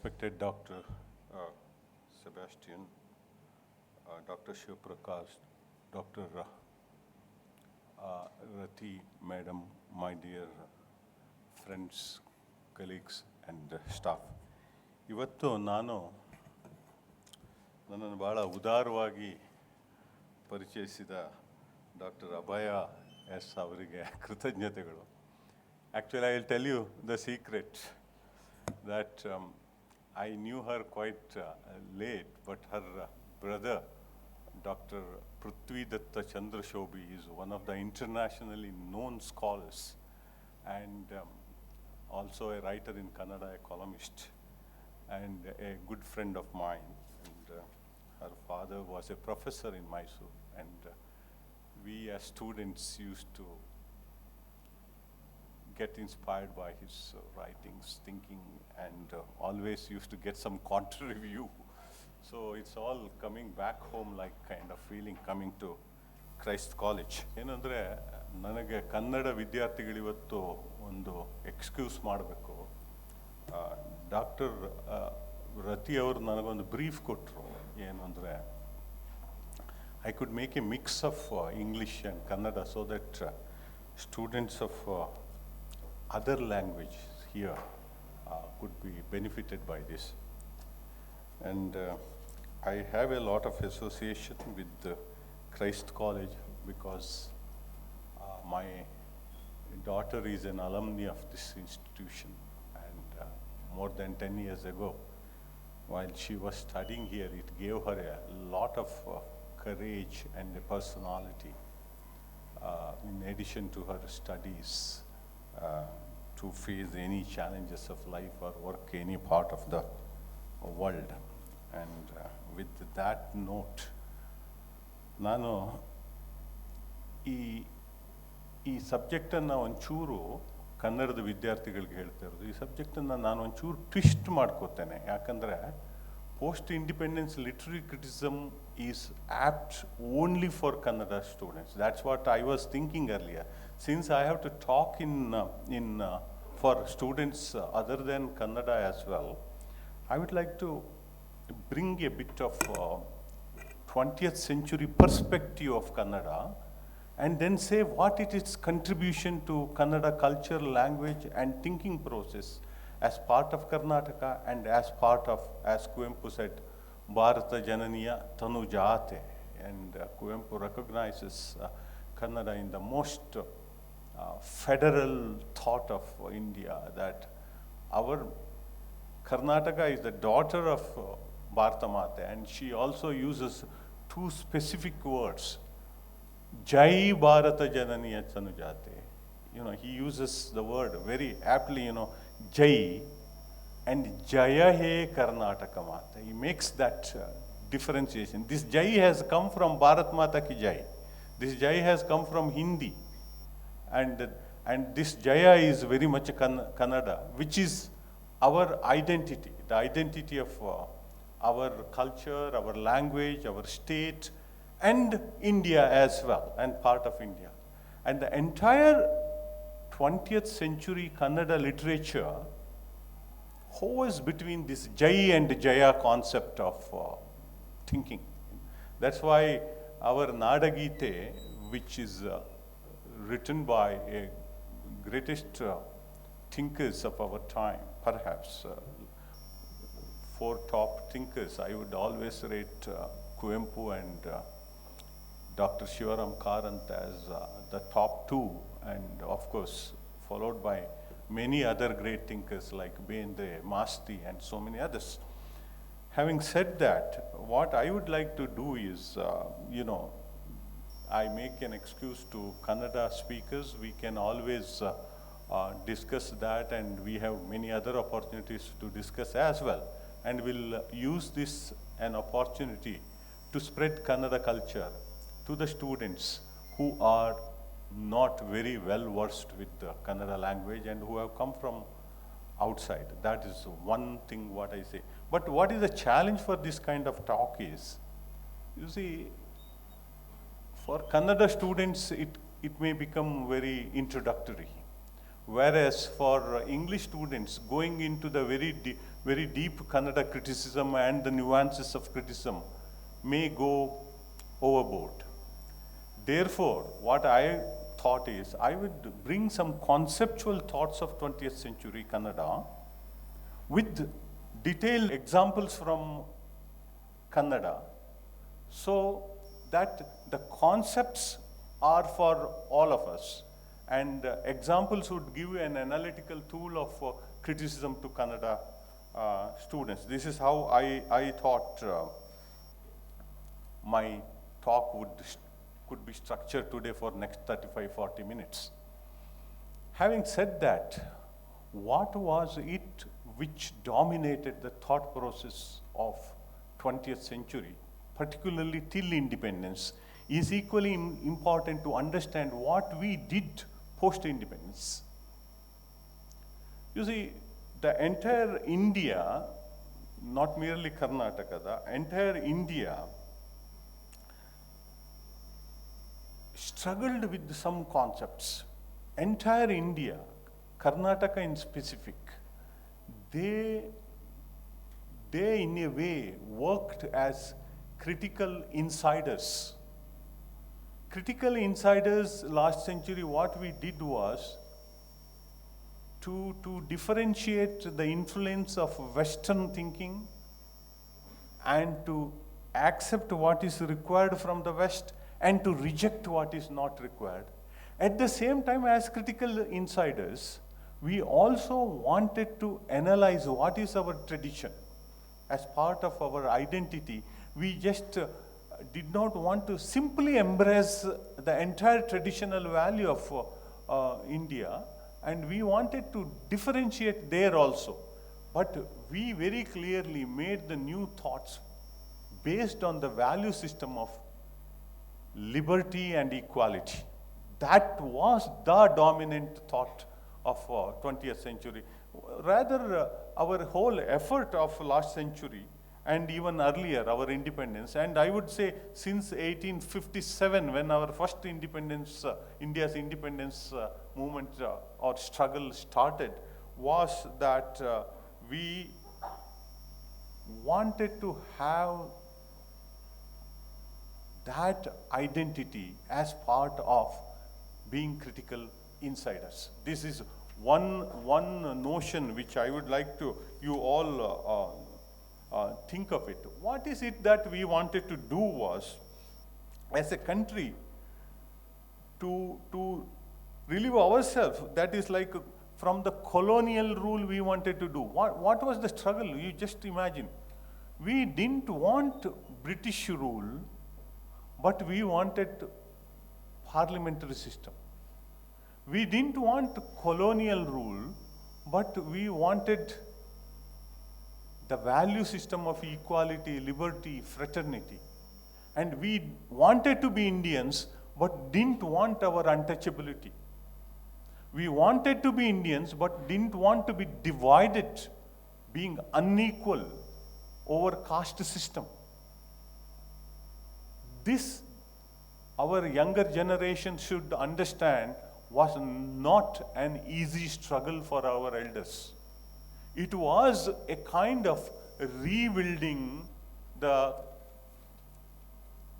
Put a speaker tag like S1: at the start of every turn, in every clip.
S1: Respected Dr. Sebastian, Dr. Shiv Prakash, Dr. Rati, Madam, my dear friends, colleagues and staff. ಇವತ್ತು ನನ್ನನ್ನು ಭಾಳ ಉದಾರವಾಗಿ ಪರಿಚಯಿಸಿದ ಡಾಕ್ಟರ್ ಅಭಯ S ಅವರಿಗೆ ಕೃತಜ್ಞತೆಗಳು. Actually, I will tell you the secret that I knew her quite late, but her brother, Dr. Prithvidatta Chandrashobhi, is one of the internationally known scholars and also a writer in Kannada, a columnist, and a good friend of mine. And her father was a professor in Mysore, and we as students used to get inspired by his writings, thinking, and always used to get some contrary view. So it's all coming back home like kind of feeling coming to Christ College. ಏನಂದರೆ ನನಗೆ ಕನ್ನಡ ವಿದ್ಯಾರ್ಥಿಗಳಿವತ್ತು ಒಂದು excuse ಮಾಡಬೇಕು. Doctor ರತಿ ಅವರು ನನಗೊಂದು brief ಕೊಟ್ಟರು. ಏನು ಅಂದರೆ I could make a mix of English and Kannada so that students of other languages here could be benefited by this. And I have a lot of association with Christ College because my daughter is an alumni of this institution, and more than 10 years ago, while she was studying here, it gave her a lot of courage and a personality in addition to her studies. To face any challenges of life or work any part of the world. And with that note, ನಾನು ಈ ಸಬ್ಜೆಕ್ಟನ್ನು ಒಂಚೂರು ಕನ್ನಡದ ವಿದ್ಯಾರ್ಥಿಗಳಿಗೆ ಹೇಳ್ತಾ ಇರೋದು. ಈ ಸಬ್ಜೆಕ್ಟನ್ನು ನಾನು ಒಂಚೂರು ಟ್ವಿಸ್ಟ್ ಮಾಡ್ಕೋತೇನೆ. ಯಾಕಂದರೆ post independence literary criticism is apt only for Kannada students. That's what I was thinking earlier. Since I have to talk for students other than Kannada as well, I would like to bring a bit of 20th century perspective of Kannada and then say what is its contribution to Kannada culture, language and thinking process as part of Karnataka and as part of, as Kuvempu said, Bharata Jananiya Tanu Jate. And Kuvempu recognizes Kannada in the most federal thought of India, that our Karnataka is the daughter of Bharata Mate, and she also uses two specific words, Jai Bharata Jananiya Tanu Jate. You know, he uses the word very aptly, you know, Jai and Jaya He Karnataka Mata. He makes that differentiation. This Jai has come from Bharat Mata Ki Jai. This Jai has come from Hindi. And this Jaya is very much Kannada, which is our identity, the identity of our culture, our language, our state, and India as well, and part of India. And the entire 20th century Kannada literature hovers between this Jai and Jaya concept of thinking. That's why our Nadagite, which is written by a greatest thinkers of our time, perhaps 4 top thinkers, I would always rate Kuvempu and Dr. Shivaram Karant as the top 2, and of course followed by many other great thinkers like Bendre, Masti and so many others. Having said that, what I would like to do is, I make an excuse to Kannada speakers. We can always discuss that, and we have many other opportunities to discuss as well. And we'll use this an opportunity to spread Kannada culture to the students who are not very well versed with the Kannada language and who have come from outside. That is one thing what I say. But what is the challenge for this kind of talk is, you see, for Kannada students it may become very introductory. Whereas for English students, going into the very very deep Kannada criticism and the nuances of criticism may go overboard. Therefore, what I thought is, I would bring some conceptual thoughts of 20th century Kannada with detailed examples from Kannada, so that the concepts are for all of us, and examples would give an analytical tool of criticism to Kannada students. This is how I thought my talk could be structured today for next 35-40 minutes. Having said that, what was it which dominated the thought process of 20th century, particularly till independence, is equally important to understand what we did post-independence. You see, the entire India, not merely Karnataka, the entire India struggled with some concepts. Entire India, Karnataka in specific, they in a way worked as critical insiders. Critical insiders last century, what we did was to differentiate the influence of Western thinking and to accept what is required from the West and to reject what is not required. At the same time, as critical insiders, we also wanted to analyze what is our tradition. As part of our identity, we just did not want to simply embrace the entire traditional value of India, and we wanted to differentiate there also. But we very clearly made the new thoughts based on the value system of liberty and equality. That was the dominant thought of 20th century. Rather, our whole effort of last century and even earlier, our independence, and I would say since 1857, when our first independence, India's independence movement or struggle started, was that we wanted to have that identity as part of being critical insiders. This is one notion which I would like to you all think of it. What is it that we wanted to do was, as a country, to relieve ourselves, that is like from the colonial rule we wanted to do. What was the struggle? You just imagine. We didn't want British rule, but we wanted parliamentary system. We didn't want colonial rule, but we wanted the value system of equality, liberty, fraternity. And we wanted to be Indians, but didn't want our untouchability. We wanted to be Indians, but didn't want to be divided, being unequal over caste system. This, our younger generation should understand, was not an easy struggle for our elders. It was a kind of rebuilding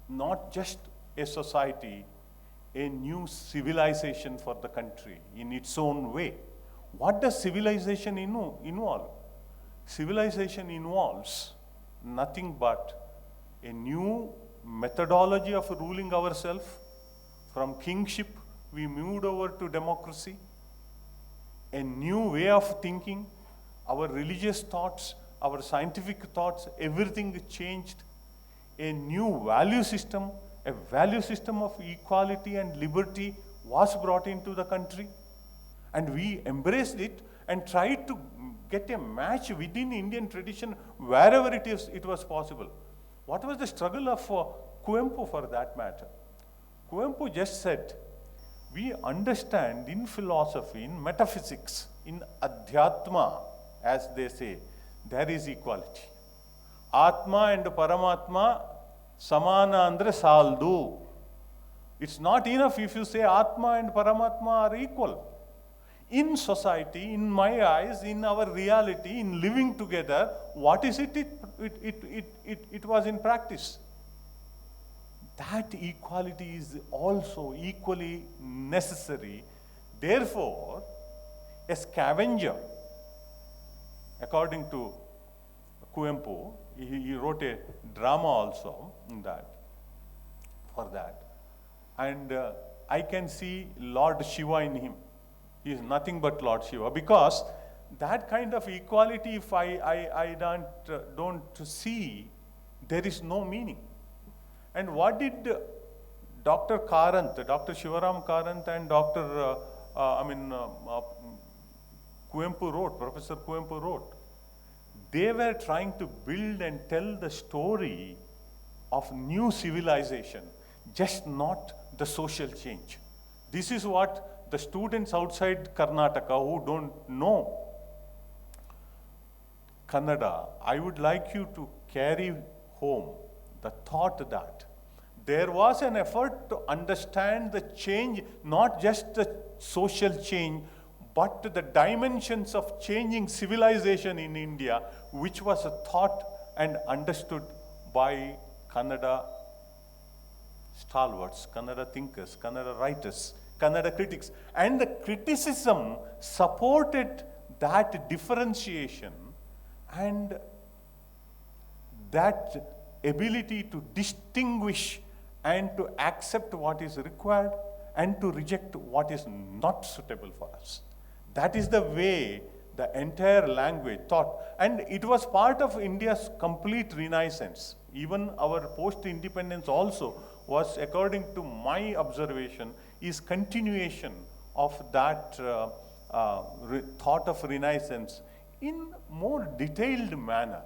S1: not just a society, a new civilization for the country in its own way. What does civilization involve? Civilization involves nothing but a new methodology of ruling ourselves. From kingship, we moved over to democracy, a new way of thinking, our religious thoughts, our scientific thoughts, everything changed. A new value system, a value system of equality and liberty was brought into the country. And we embraced it and tried to get a match within Indian tradition wherever it was possible. What was the struggle of Kuvempu for that matter? Kuvempu just said, we understand in philosophy, in metaphysics, in Adhyatma, as they say, there is equality. Atma and Paramatma samana andre saldu. It's not enough if you say Atma and Paramatma are equal. in society, in my eyes, in our reality, in living together, what is it? It was in practice. That equality is also equally necessary. Therefore, a scavenger, according to Kuempu, he wrote a drama also in that, for that. And I can see Lord Shiva in him. He is nothing but Lord Shiva, because that kind of equality, if I don't see, there is no meaning. And what did Dr. Karant, Dr. Shivaram Karant and Dr. Kuempu wrote, Professor Kuempu wrote? They were trying to build and tell the story of new civilization, just not the social change. This is what the students outside Karnataka who don't know Kannada, I would like you to carry home the thought that there was an effort to understand the change, not just the social change, but the dimensions of changing civilization in India, which was thought and understood by Kannada stalwarts, Kannada thinkers, Kannada writers, Kannada critics. And the criticism supported that differentiation and that ability to distinguish and to accept what is required and to reject what is not suitable for us. That is the way the entire language thought. And it was part of India's complete renaissance. Even our post-independence also was, according to my observation, is continuation of that thought of renaissance in more detailed manner.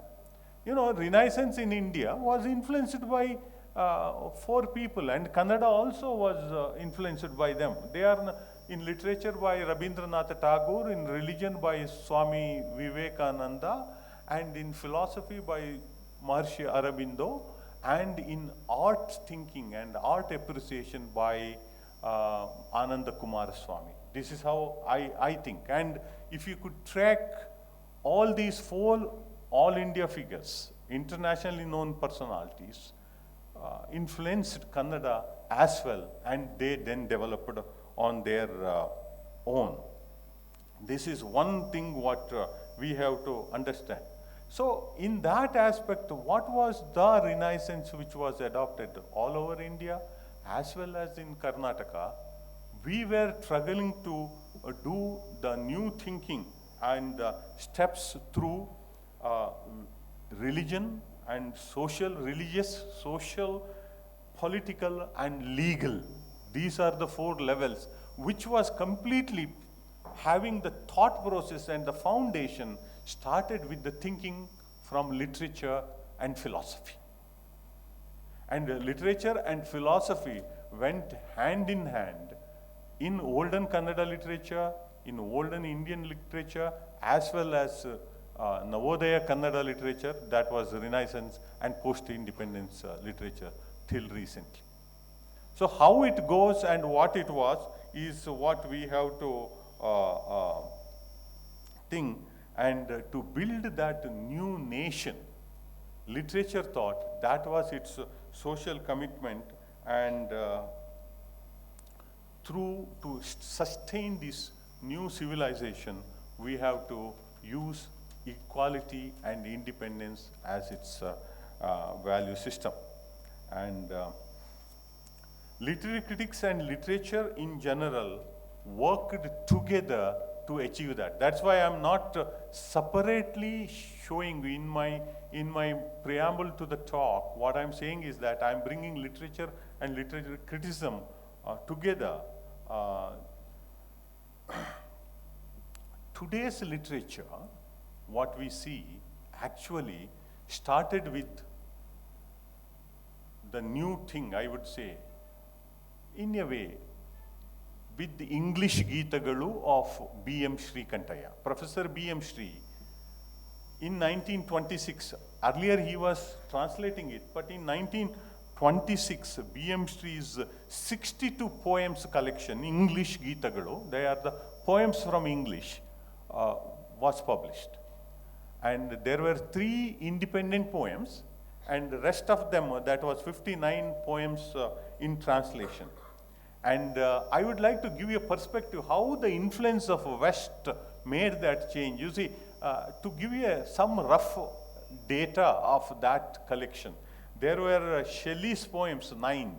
S1: You know, renaissance in India was influenced by four people, and Kannada also was influenced by them. They are in literature by Rabindranath Tagore, in religion by Swami Vivekananda, and in philosophy by Maharshi Aurobindo, and in art thinking and art appreciation by Ananda Kumaraswamy. This is how I think. And if you could track all these four All India figures, internationally known personalities, influenced Kannada as well, and they then developed on their own. This is one thing what we have to understand. So in that aspect, what was the Renaissance which was adopted all over India as well as in Karnataka? We were struggling to do the new thinking and steps through religion and religious, social, political and legal. These are the four levels, which was completely having the thought process, and the foundation started with the thinking from literature and philosophy. And literature and philosophy went hand in hand in olden Kannada literature, in olden Indian literature, as well as Navodaya Kannada literature, that was Renaissance, and post-independence literature till recently. So how it goes and what it was is what we have to think, and to build that new nation. Literature thought, that was its social commitment, and to sustain this new civilization, we have to use equality and independence as its value system. And literary critics and literature in general worked together to achieve that. That's why I'm not separately showing in my preamble to the talk. What I'm saying is that I'm bringing literature and literary criticism together. Today's literature, what we see, actually started with the new thing, I would say, in a way, with the English Geetagalu of B.M. Shrikantaya. Professor B.M. Sri, in 1926, earlier he was translating it, but in 1926, B.M. Sri's 62 poems collection, English Geetagalu, they are the poems from English was published. And there were 3 independent poems, and the rest of them, that was 59 poems in translation. And I would like to give you a perspective how the influence of West made that change. You see, to give you some rough data of that collection, there were Shelley's poems 9,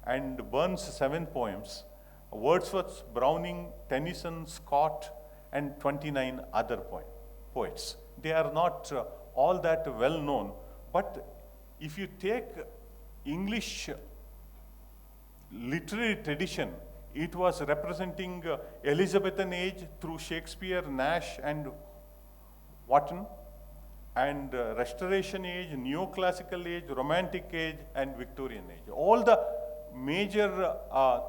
S1: and Burns 7 poems, Wordsworth, Browning, Tennyson, Scott, and 29 other poets. They are not all that well known, but if you take English literary tradition, it was representing Elizabethan age through Shakespeare, Nash, and Watton, and Restoration age, Neoclassical age, Romantic age, and Victorian age. All the major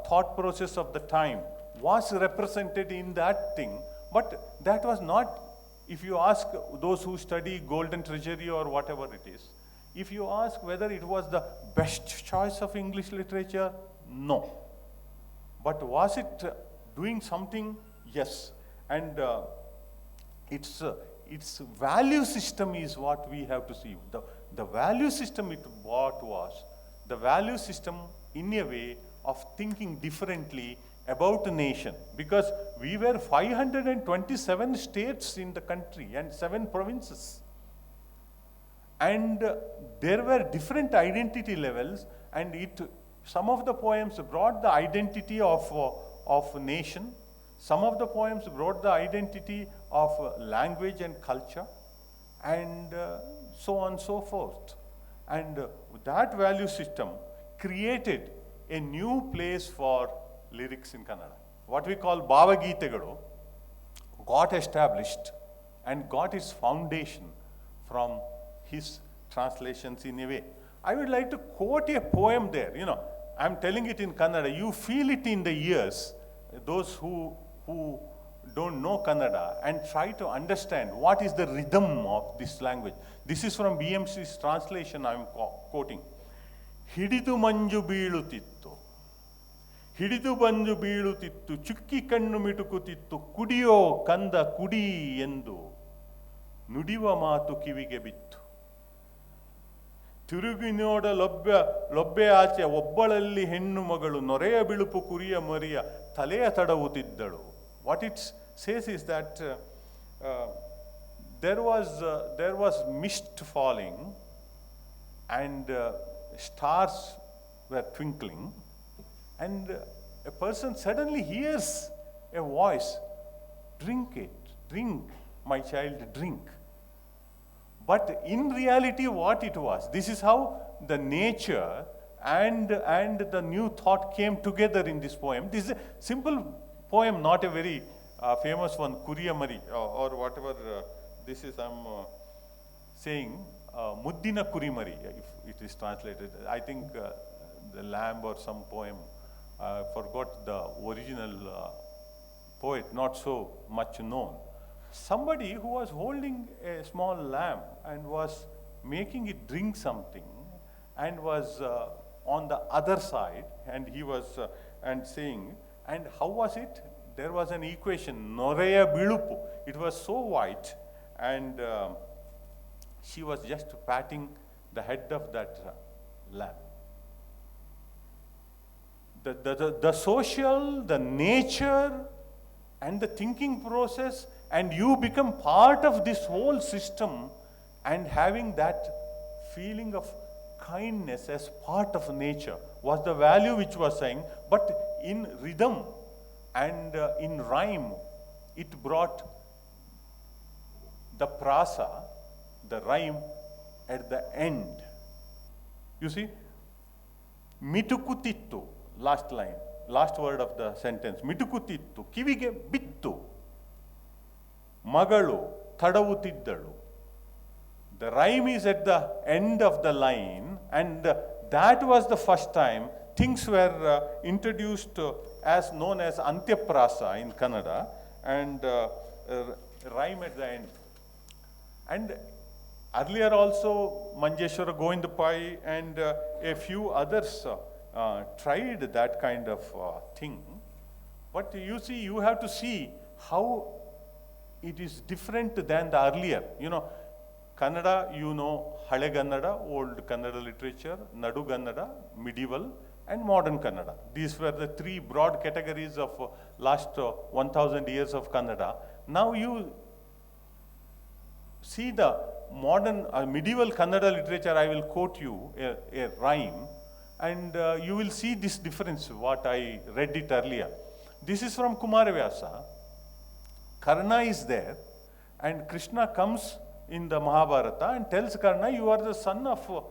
S1: thought process of the time was represented in that thing, but that was not, if you ask those who study Golden Treasury or whatever it is, if you ask whether it was the best choice of English literature, no. But was it doing something? Yes. And its value system is what we have to see. The value system what was the value system in a way of thinking differently about a nation, because we were 527 states in the country and 7 provinces. And there were different identity levels, and some of the poems brought the identity of a nation, some of the poems brought the identity of language and culture, and so on and so forth. And that value system created a new place for lyrics in Kannada. What we call Bhavagitegalu got established and got its foundation from his translations in a way. I would like to quote a poem there. I'm telling it in Kannada. You feel it in the ears, those who don't know Kannada, and try to understand what is the rhythm of this language. This is from BMC's translation I'm quoting. Hididu manju ಬೀಳುತ್ತಿತ್ತು, ಹಿಡಿದು ಬಂದು ಬೀಳುತ್ತಿತ್ತು, ಚುಕ್ಕಿ ಕಣ್ಣು ಮಿಟುಕುತ್ತಿತ್ತು, ಕುಡಿಯೋ ಕಂದ ಕುಡಿ ಎಂದು ನುಡಿವ ಮಾತು ಕಿವಿಗೆ ಬಿತ್ತು. ತಿರುಗಿ ನೋಡ ಲೊಬ್ಬೆ ಆಚೆ ಒಬ್ಬಳಲ್ಲಿ ಹೆಣ್ಣು ಮಗಳು ನೊರೆಯ ಬಿಳುಪು ಕುರಿಯ ಮರಿಯ ತಲೆಯ ತಡವುತ್ತಿದ್ದಳು. What it says is that there was mist falling, and stars were twinkling, and a person suddenly hears a voice, drink it, drink, my child, drink. But in reality, what it was, this is how the nature and the new thought came together in this poem. This is a simple poem, not a very famous one, Kuriyamari, or whatever this is I'm saying, Muddina Kurimari, if it is translated. I think the lamb or some poem, forgot the original poet, not so much known. Somebody who was holding a small lamb and was making it drink something, and was on the other side, and he was and saying, and how was it? There was an equation, Noreya Bilupu. It was so white, and she was just patting the head of that lamb. The social, the nature, and the thinking process, and you become part of this whole system, and having that feeling of kindness as part of nature was the value which was saying, but in rhythm and in rhyme, it brought the prasa, the rhyme, at the end. You see, mitukutittu, last line, last word of the sentence, mitukutittu, kivige bittu, magalu tadavutiddalu. The rhyme is at the end of the line, and that was the first time things were introduced as known as Antyaprasa in Kannada, and rhyme at the end. And earlier also Manjeshwara Govindapai and a few others tried that kind of thing. But you see, you have to see how it is different than the earlier. Kannada, Hale Kannada, old Kannada literature, Nadu Kannada, medieval, and modern Kannada. These were the three broad categories of last 1000 years of Kannada. Now you see the modern, medieval Kannada literature. I will quote you a rhyme, and you will see this difference, what I read it earlier. This is from Kumaravyasa. Karna is there, and Krishna comes in the Mahabharata and tells Karna, you are the son of,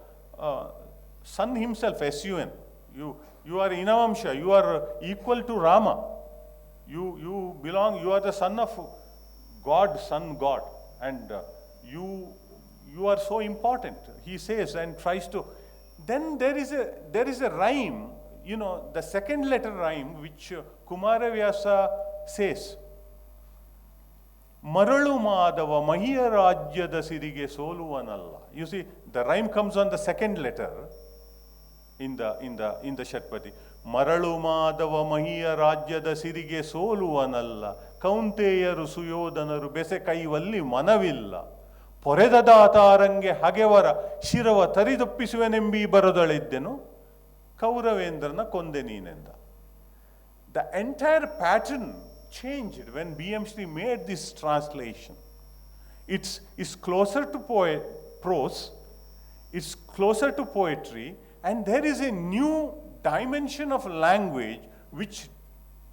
S1: son himself, S-U-N. You are Inavamsha, you are equal to Rama. You belong, you are the son of God, son God. And you are so important, he says, and tries to. Then there is a rhyme, the second letter rhyme, which Kumaravyasa says. Maralu Madava Mahiya Rajyada Sirige Soluvanalla. You see, the rhyme comes on the second letter in the Shatpati. Maralu Madava Mahiya Rajyada Sirige Soluvanalla. Kaunteyaru Suyodanaru Besekaivalli Manavilla. Poredadaatarange Hagevara Shirava Taridopisuvenembi Barodaliddenu Kauravendrana Kondeninenda. The entire pattern changed when BM made this translation. It's closer to prose, it's closer to poetry, and there is a new dimension of language which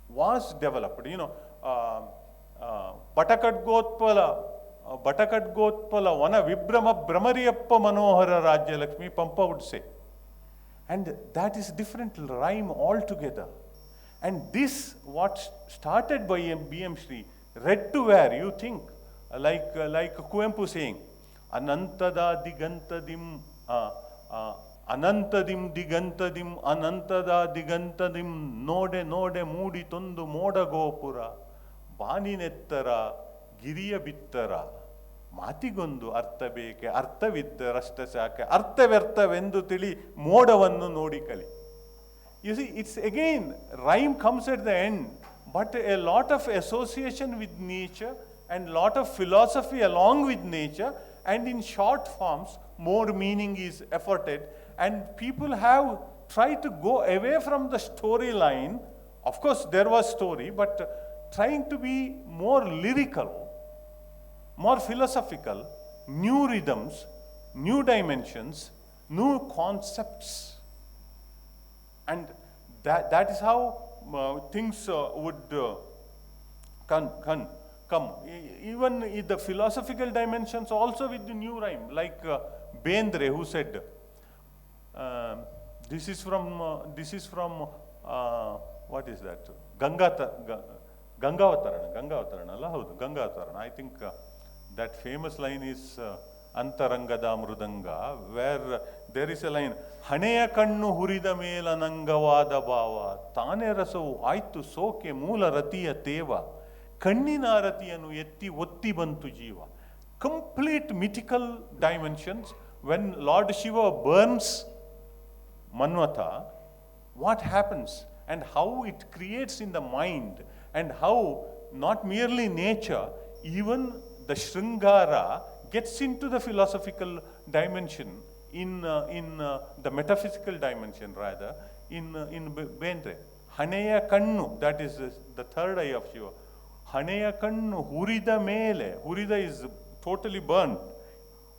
S1: was developed. Batakadgotpala Vana Vibrama Brahmariyappa Manohara Rajya Lakshmi, Pampa would say. And that is different rhyme altogether. And this, what started by BM Sri, read to where you think, like Kuvempu saying, Anantada Digantadim, Anantadim Digantadim, Anantada Digantadim, Node Moodi Tundu Moda Gopura, Baninettara, Giriya Bittara, Matigundu Arthabeke, Arthavidda Rastasaka, Arthavertha Vendu Tili, Modavannu Nodikali. You see, it's again, rhyme comes at the end, but a lot of association with nature and lot of philosophy along with nature, and in short forms, more meaning is efforted, and people have tried to go away from the storyline. Of course, there was story, but trying to be more lyrical, more philosophical, new rhythms, new dimensions, new concepts. And that is how things would come. Even in the philosophical dimensions also with the new rhyme, like Bendre, who said, this is from what is that? Gangavatarana. I think that famous line is Antarangada Mrudanga, where there is a line, Haneya Kannu Hurida Mela Nangavada Bhava, Tane Rasavu Aitu Soke Mula Ratiya Teva, Kannina Ratiyanu Yetti Otti Bantu Jiva. Complete mythical dimensions. When Lord Shiva burns Manvata, what happens and how it creates in the mind, and how not merely nature, even the Sringara gets into the philosophical dimension, in the metaphysical dimension rather, in Bendre. Haneya Kannu, that is the third eye of Shiva. Haneya Kannu Hurida Mele, Hurida is totally burnt.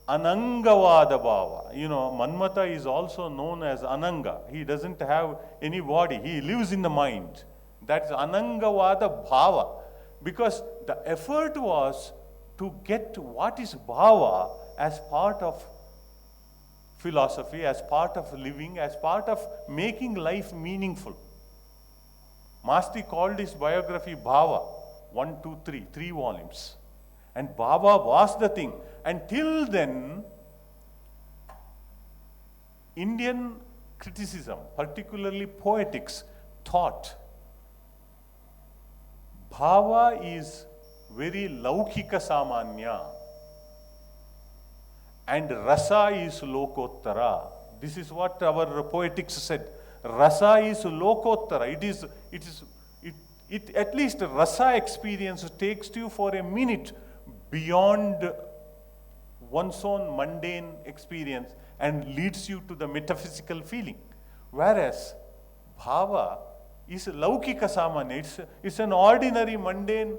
S1: Anangavada Bhava. Manmata is also known as Ananga. He doesn't have any body, he lives in the mind. That's Anangavada Bhava. Because the effort was to get what is bhava as part of philosophy, as part of living, as part of making life meaningful. Masti called his biography Bhava, 1, 2, 3, 3 volumes. And Bhava was the thing. Until then, Indian criticism, particularly poetics, thought Bhava is very laukika samanya and rasa is lokottara. This is what our poetics said. Rasa is lokottara. it at least rasa experience takes you for a minute beyond one's own mundane experience and leads you to the metaphysical feeling. Whereas bhava is laukika samanya, it's an ordinary mundane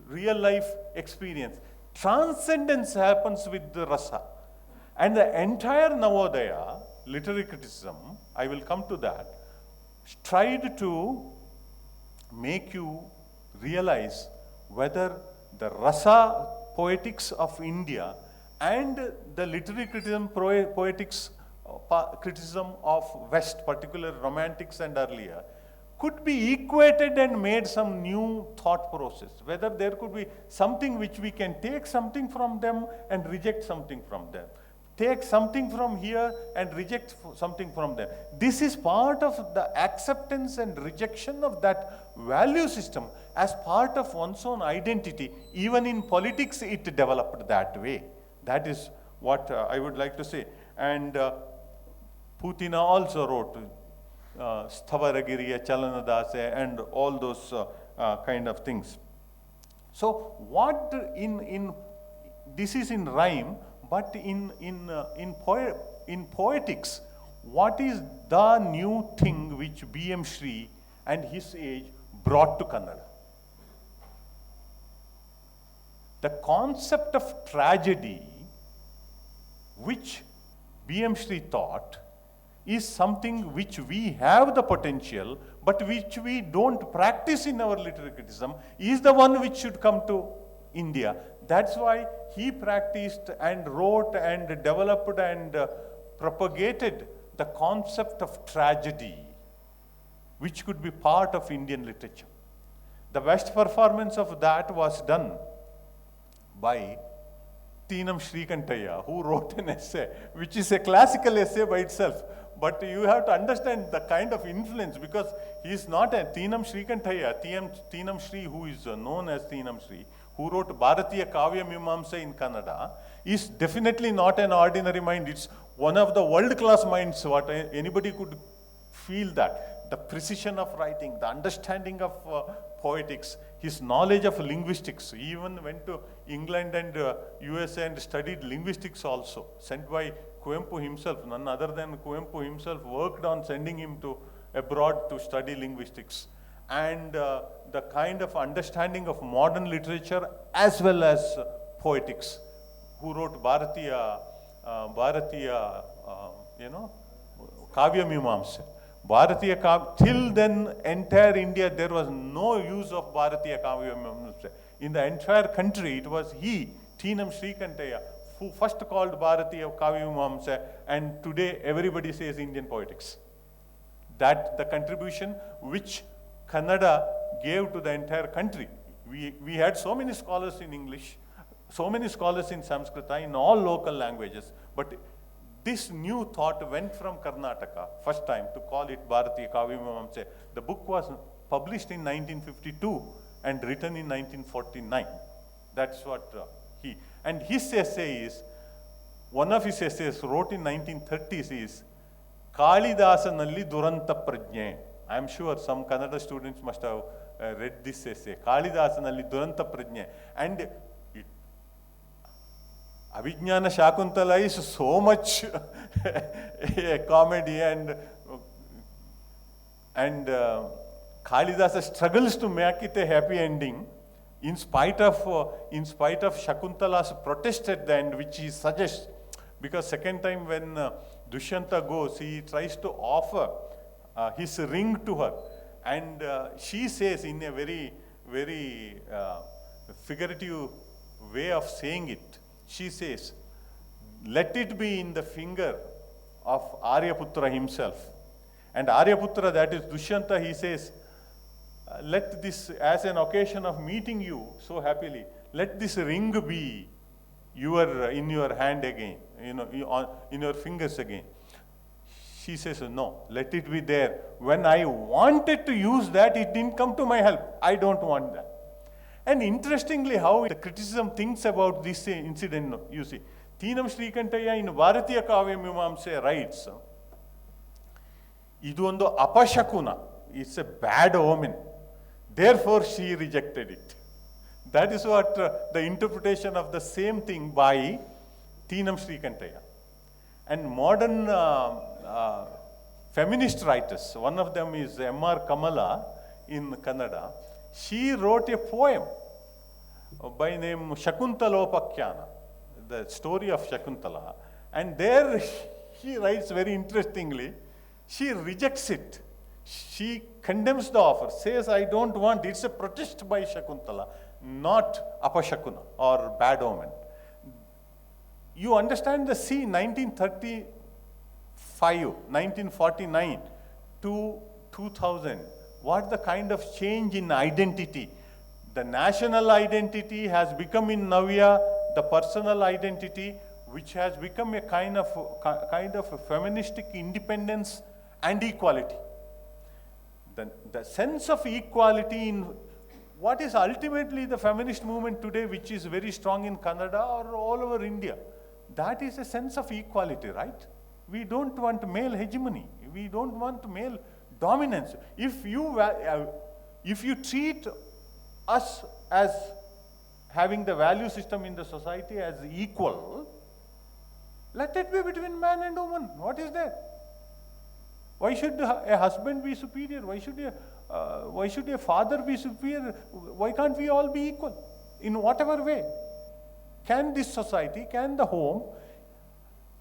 S1: real life experience. Transcendence happens with the rasa. And the entire Navodaya, literary criticism, I will come to that, tried to make you realize whether the rasa poetics of India and the literary criticism, poetics, criticism of West, particularly romantics and earlier, could be equated and made some new thought process. Whether there could be something which we can take something from them and reject something from them. Take something from here and reject something from them. This is part of the acceptance and rejection of that value system as part of one's own identity. Even in politics, it developed that way. That is what I would like to say. And Putina also wrote Sthavaragiriya, Chalanadase, and all those kind of things. So what this is in rhyme, but in poetics, what is the new thing which B.M. Shri and his age brought to Kannada? The concept of tragedy, which B.M. Shri thought, is something which we have the potential, but which we don't practice in our literary criticism, is the one which should come to India. That's why he practiced and wrote and developed and propagated the concept of tragedy, which could be part of Indian literature. The West performance of that was done by Teenam Shrikantaya, who wrote an essay, which is a classical essay by itself. But you have to understand the kind of influence, because he is not a Teenam Shrikantaya, Teenam Shri, who is known as Teenam Shri, who wrote Bharatiya Kavya Mimamsa in Kannada, is definitely not an ordinary mind. It's one of the world-class minds. What anybody could feel that. The precision of writing, the understanding of poetics, his knowledge of linguistics. He even went to England and USA and studied linguistics also, sent by Kuvempu himself. None other than Kuvempu himself worked on sending him to abroad to study linguistics. And the kind of understanding of modern literature as well as poetics, who wrote Bharatiya, Kavya Mimamsa. Bharatiya Kavya, till then, entire India, there was no use of Bharatiya Kavya Mimamsa. In the entire country, it was he, Teenam Shrikantaya, who first called Bharatiya Kavya Mimamsa, and today everybody says Indian poetics. That the contribution which Kannada gave to the entire country. We had so many scholars in English, so many scholars in Sanskrita, in all local languages, but this new thought went from Karnataka, first time, to call it Bharatiya Kavya Mimamsa. The book was published in 1952 and written in 1949. That's what and his essay is, one of his essays wrote in 1930s is, Kalidasanalli Duranta Prajne. I am sure some Kannada students must have read this essay, Kalidasanalli Duranta Prajne. And Avijnana Shakuntala is so much a comedy, and Kalidasa struggles to make it a happy ending in spite of Shakuntala's protest at the end, which he suggests. Because second time when Dushyanta goes, he tries to offer his ring to her, and she says in a very, very figurative way of saying it, she says, let it be in the finger of Aryaputra himself. And Aryaputra, that is Dushyanta, he says, let this, as an occasion of meeting you so happily, let this ring be in your hand again, in your fingers again. She says, no, let it be there. When I wanted to use that, it didn't come to my help. I don't want that. And interestingly, how the criticism thinks about this incident, you see. Teenam Shrikantaya in Bharatiya Kavya Mimamsa writes, Idu ondo apashakuna, it's a bad omen. Therefore, she rejected it. That is what the interpretation of the same thing by Teenam Srikantaya. And modern feminist writers, one of them is M.R. Kamala in Kannada. She wrote a poem by name Shakuntalopakyana, the story of Shakuntala. And there she writes very interestingly, she rejects it. She condemns the offer, says, I don't want, it's a protest by Shakuntala, not Apashakuna or bad omen. You understand the scene, 1935, 1949 to 2000, what the kind of change in identity. The national identity has become in Navya the personal identity, which has become a kind of a feministic independence and equality. The sense of equality in what is ultimately the feminist movement today, which is very strong in Kannada or all over India, that is a sense of equality, right? We don't want male hegemony. We don't want male dominance. If you treat us as having the value system in the society as equal, let it be between man and woman. What is there? Why should a husband be superior? Why should a father be superior? Why can't we all be equal? In whatever way. Can this society, can the home,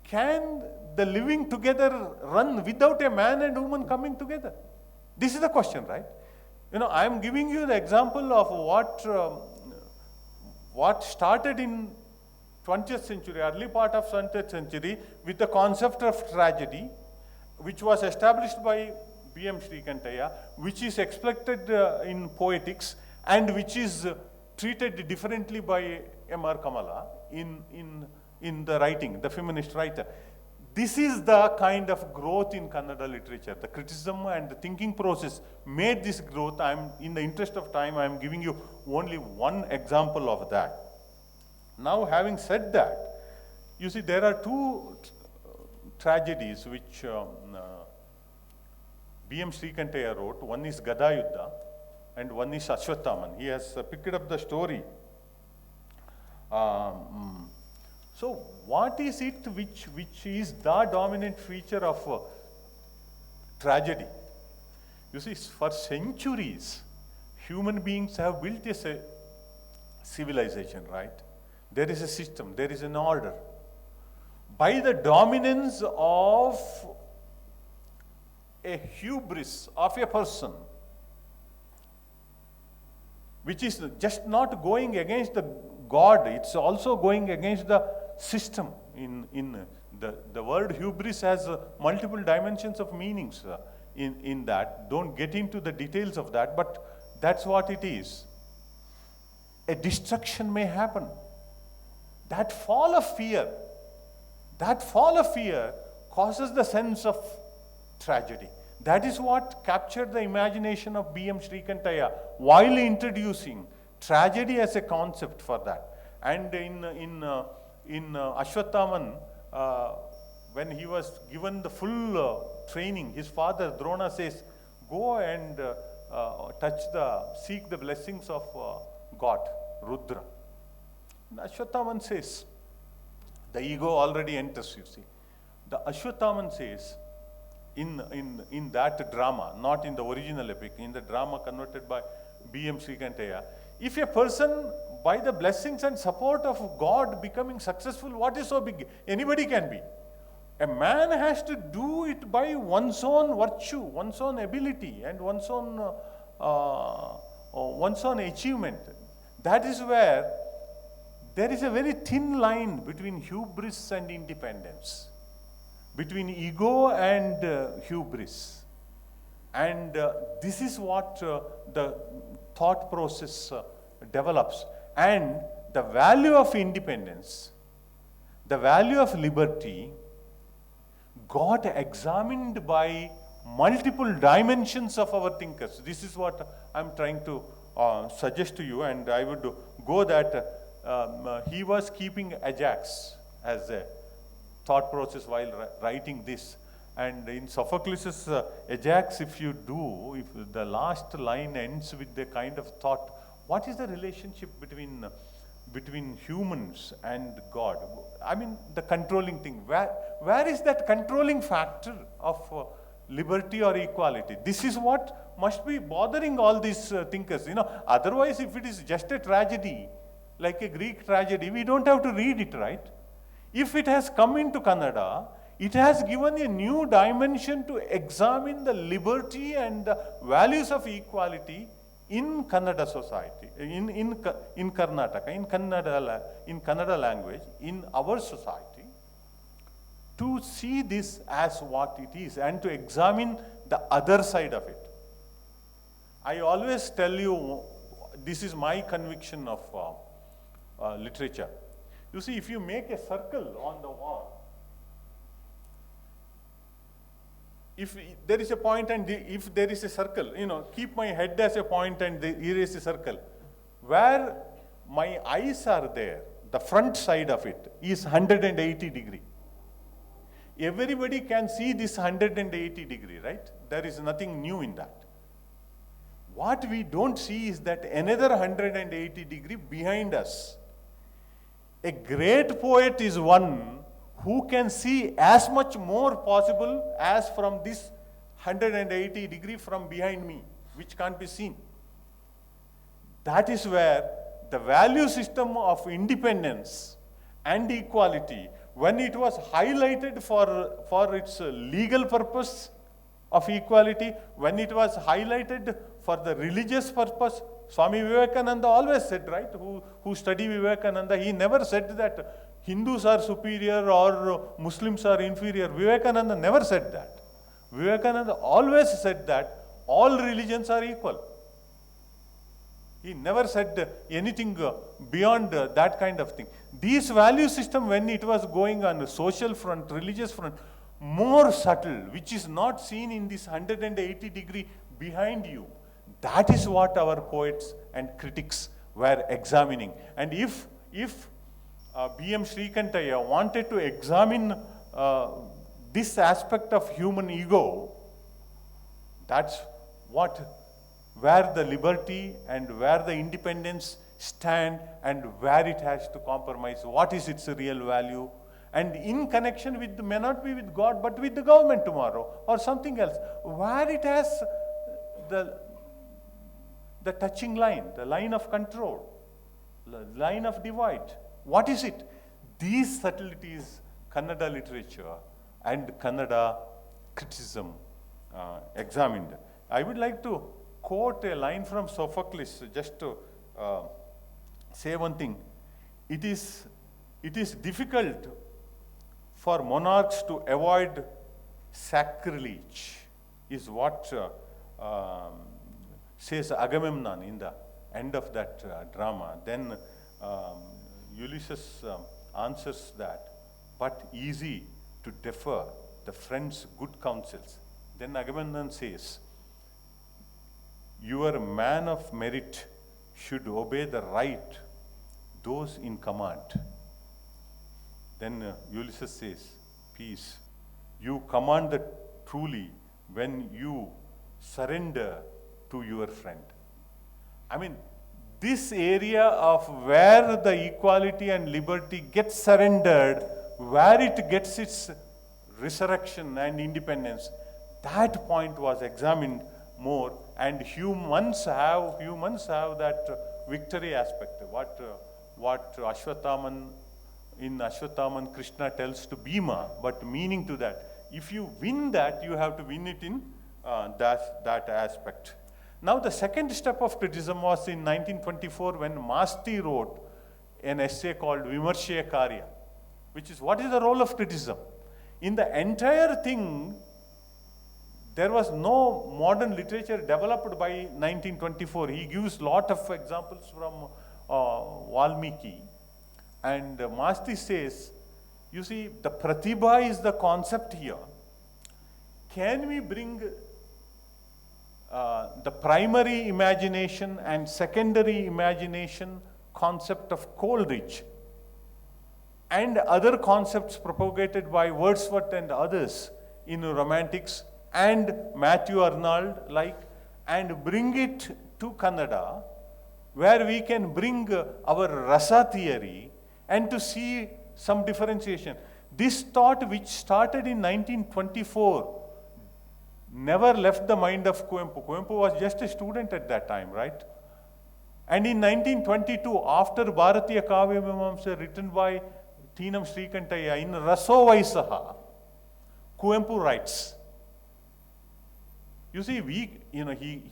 S1: can the living together run without a man and woman coming together? This is the question, right? I am giving you the example of what started in 20th century, early part of 20th century, with the concept of tragedy, which was established by B.M. Srikantaya, which is expected in poetics, and which is treated differently by M.R. Kamala in the writing, the feminist writer. This is the kind of growth in Kannada literature. The criticism and the thinking process made this growth. In the interest of time, I am giving you only one example of that. Now, having said that, you see, there are two tragedies which B.M. Srikantaya wrote. One is Gadayuddha and one is Ashwathaman. He has picked up the story. So what is it which is the dominant feature of tragedy? You see, for centuries, human beings have built a civilization, right? There is a system, there is an order. By the dominance of a hubris of a person, which is just not going against the God, it's also going against the system. The word hubris has multiple dimensions of meanings in that. Don't get into the details of that, but that's what it is. A destruction may happen. That fall of fear causes the sense of tragedy. That is what captured the imagination of B.M. Srikantaya while introducing tragedy as a concept for that. And in Ashwathaman, when he was given the full training, his father Drona says, go and seek the blessings of God, Rudra. And Ashwathaman says, the ego already enters, you see. The Ashwathaman says, in that drama, not in the original epic, in the drama converted by B.M. Srikantaya, if a person, by the blessings and support of God becoming successful, what is so big? Anybody can be. A man has to do it by one's own virtue, one's own ability, and one's own achievement. That is where there is a very thin line between hubris and independence, between ego and hubris. And this is what the thought process develops. And the value of independence, the value of liberty, got examined by multiple dimensions of our thinkers. This is what I'm trying to suggest to you, and I would go that he was keeping Ajax as a thought process while writing this. And in Sophocles' Ajax, if the last line ends with the kind of thought, what is the relationship between humans and God? I mean, the controlling thing. Where is that controlling factor of liberty or equality? This is what must be bothering all these thinkers. Otherwise, if it is just a tragedy, like a Greek tragedy, we don't have to read it, right? If it has come into Kannada, it has given a new dimension to examine the liberty and the values of equality in Kannada society, in Karnataka, in Kannada language, in our society, to see this as what it is and to examine the other side of it. I always tell you, this is my conviction of literature. You see, if you make a circle on the wall, if there is a point and if there is a circle, keep my head as a point and here is a circle. Where my eyes are there, the front side of it is 180 degree. Everybody can see this 180 degree, right? There is nothing new in that. What we don't see is that another 180 degree behind us. A great poet is one who can see as much more possible as from this 180 degree from behind me, which can't be seen. That is where the value system of independence and equality, when it was highlighted for its legal purpose of equality, when it was highlighted for the religious purpose, Swami Vivekananda always said, right, who study Vivekananda, he never said that Hindus are superior or Muslims are inferior. Vivekananda never said that. Vivekananda always said that all religions are equal. He never said anything beyond that kind of thing. This value system, when it was going on the social front, religious front, more subtle, which is not seen in this 180 degree behind you, that is what our poets and critics were examining. And if B.M. Srikantaya wanted to examine this aspect of human ego, that's where the liberty and where the independence stand and where it has to compromise, what is its real value, and in connection with, may not be with God, but with the government tomorrow or something else, where it has the touching line, the line of control, the line of divide. What is it? These subtleties, Kannada literature and Kannada criticism examined. I would like to quote a line from Sophocles, just to say one thing. It is difficult for monarchs to avoid sacrilege, is what says Agamemnon in the end of that drama. Then Ulysses answers that, but easy to defer the friend's good counsels. Then Agamemnon says, your man of merit should obey the right, those in command. Then Ulysses says, peace, you command the truly when you surrender to your friend. I mean, this area of where the equality and liberty gets surrendered, where it gets its resurrection and independence, that point was examined more, and humans have that victory aspect. What Ashwathaman, in Ashwathaman, Krishna tells to Bhima, but meaning to that, if you win that, you have to win it in that aspect. Now the second step of criticism was in 1924 when Masti wrote an essay called Vimarshya Karya, which is what is the role of criticism. In the entire thing, there was no modern literature developed by 1924. He gives lot of examples from Valmiki. And Masti says, you see, the pratibha is the concept here. Can we bring the primary imagination and secondary imagination concept of Coleridge and other concepts propagated by Wordsworth and others in romantics and Matthew Arnold like, and bring it to Kannada, where we can bring our rasa theory and to see some differentiation. This thought, which started in 1924, never left the mind of Kuvempu. Kuvempu was just a student at that time, right? And in 1922, after Bharatiya Kavya Mimamsa, written by Teenam Srikantaya, in Raso Vaisaha, Kuvempu writes. You see,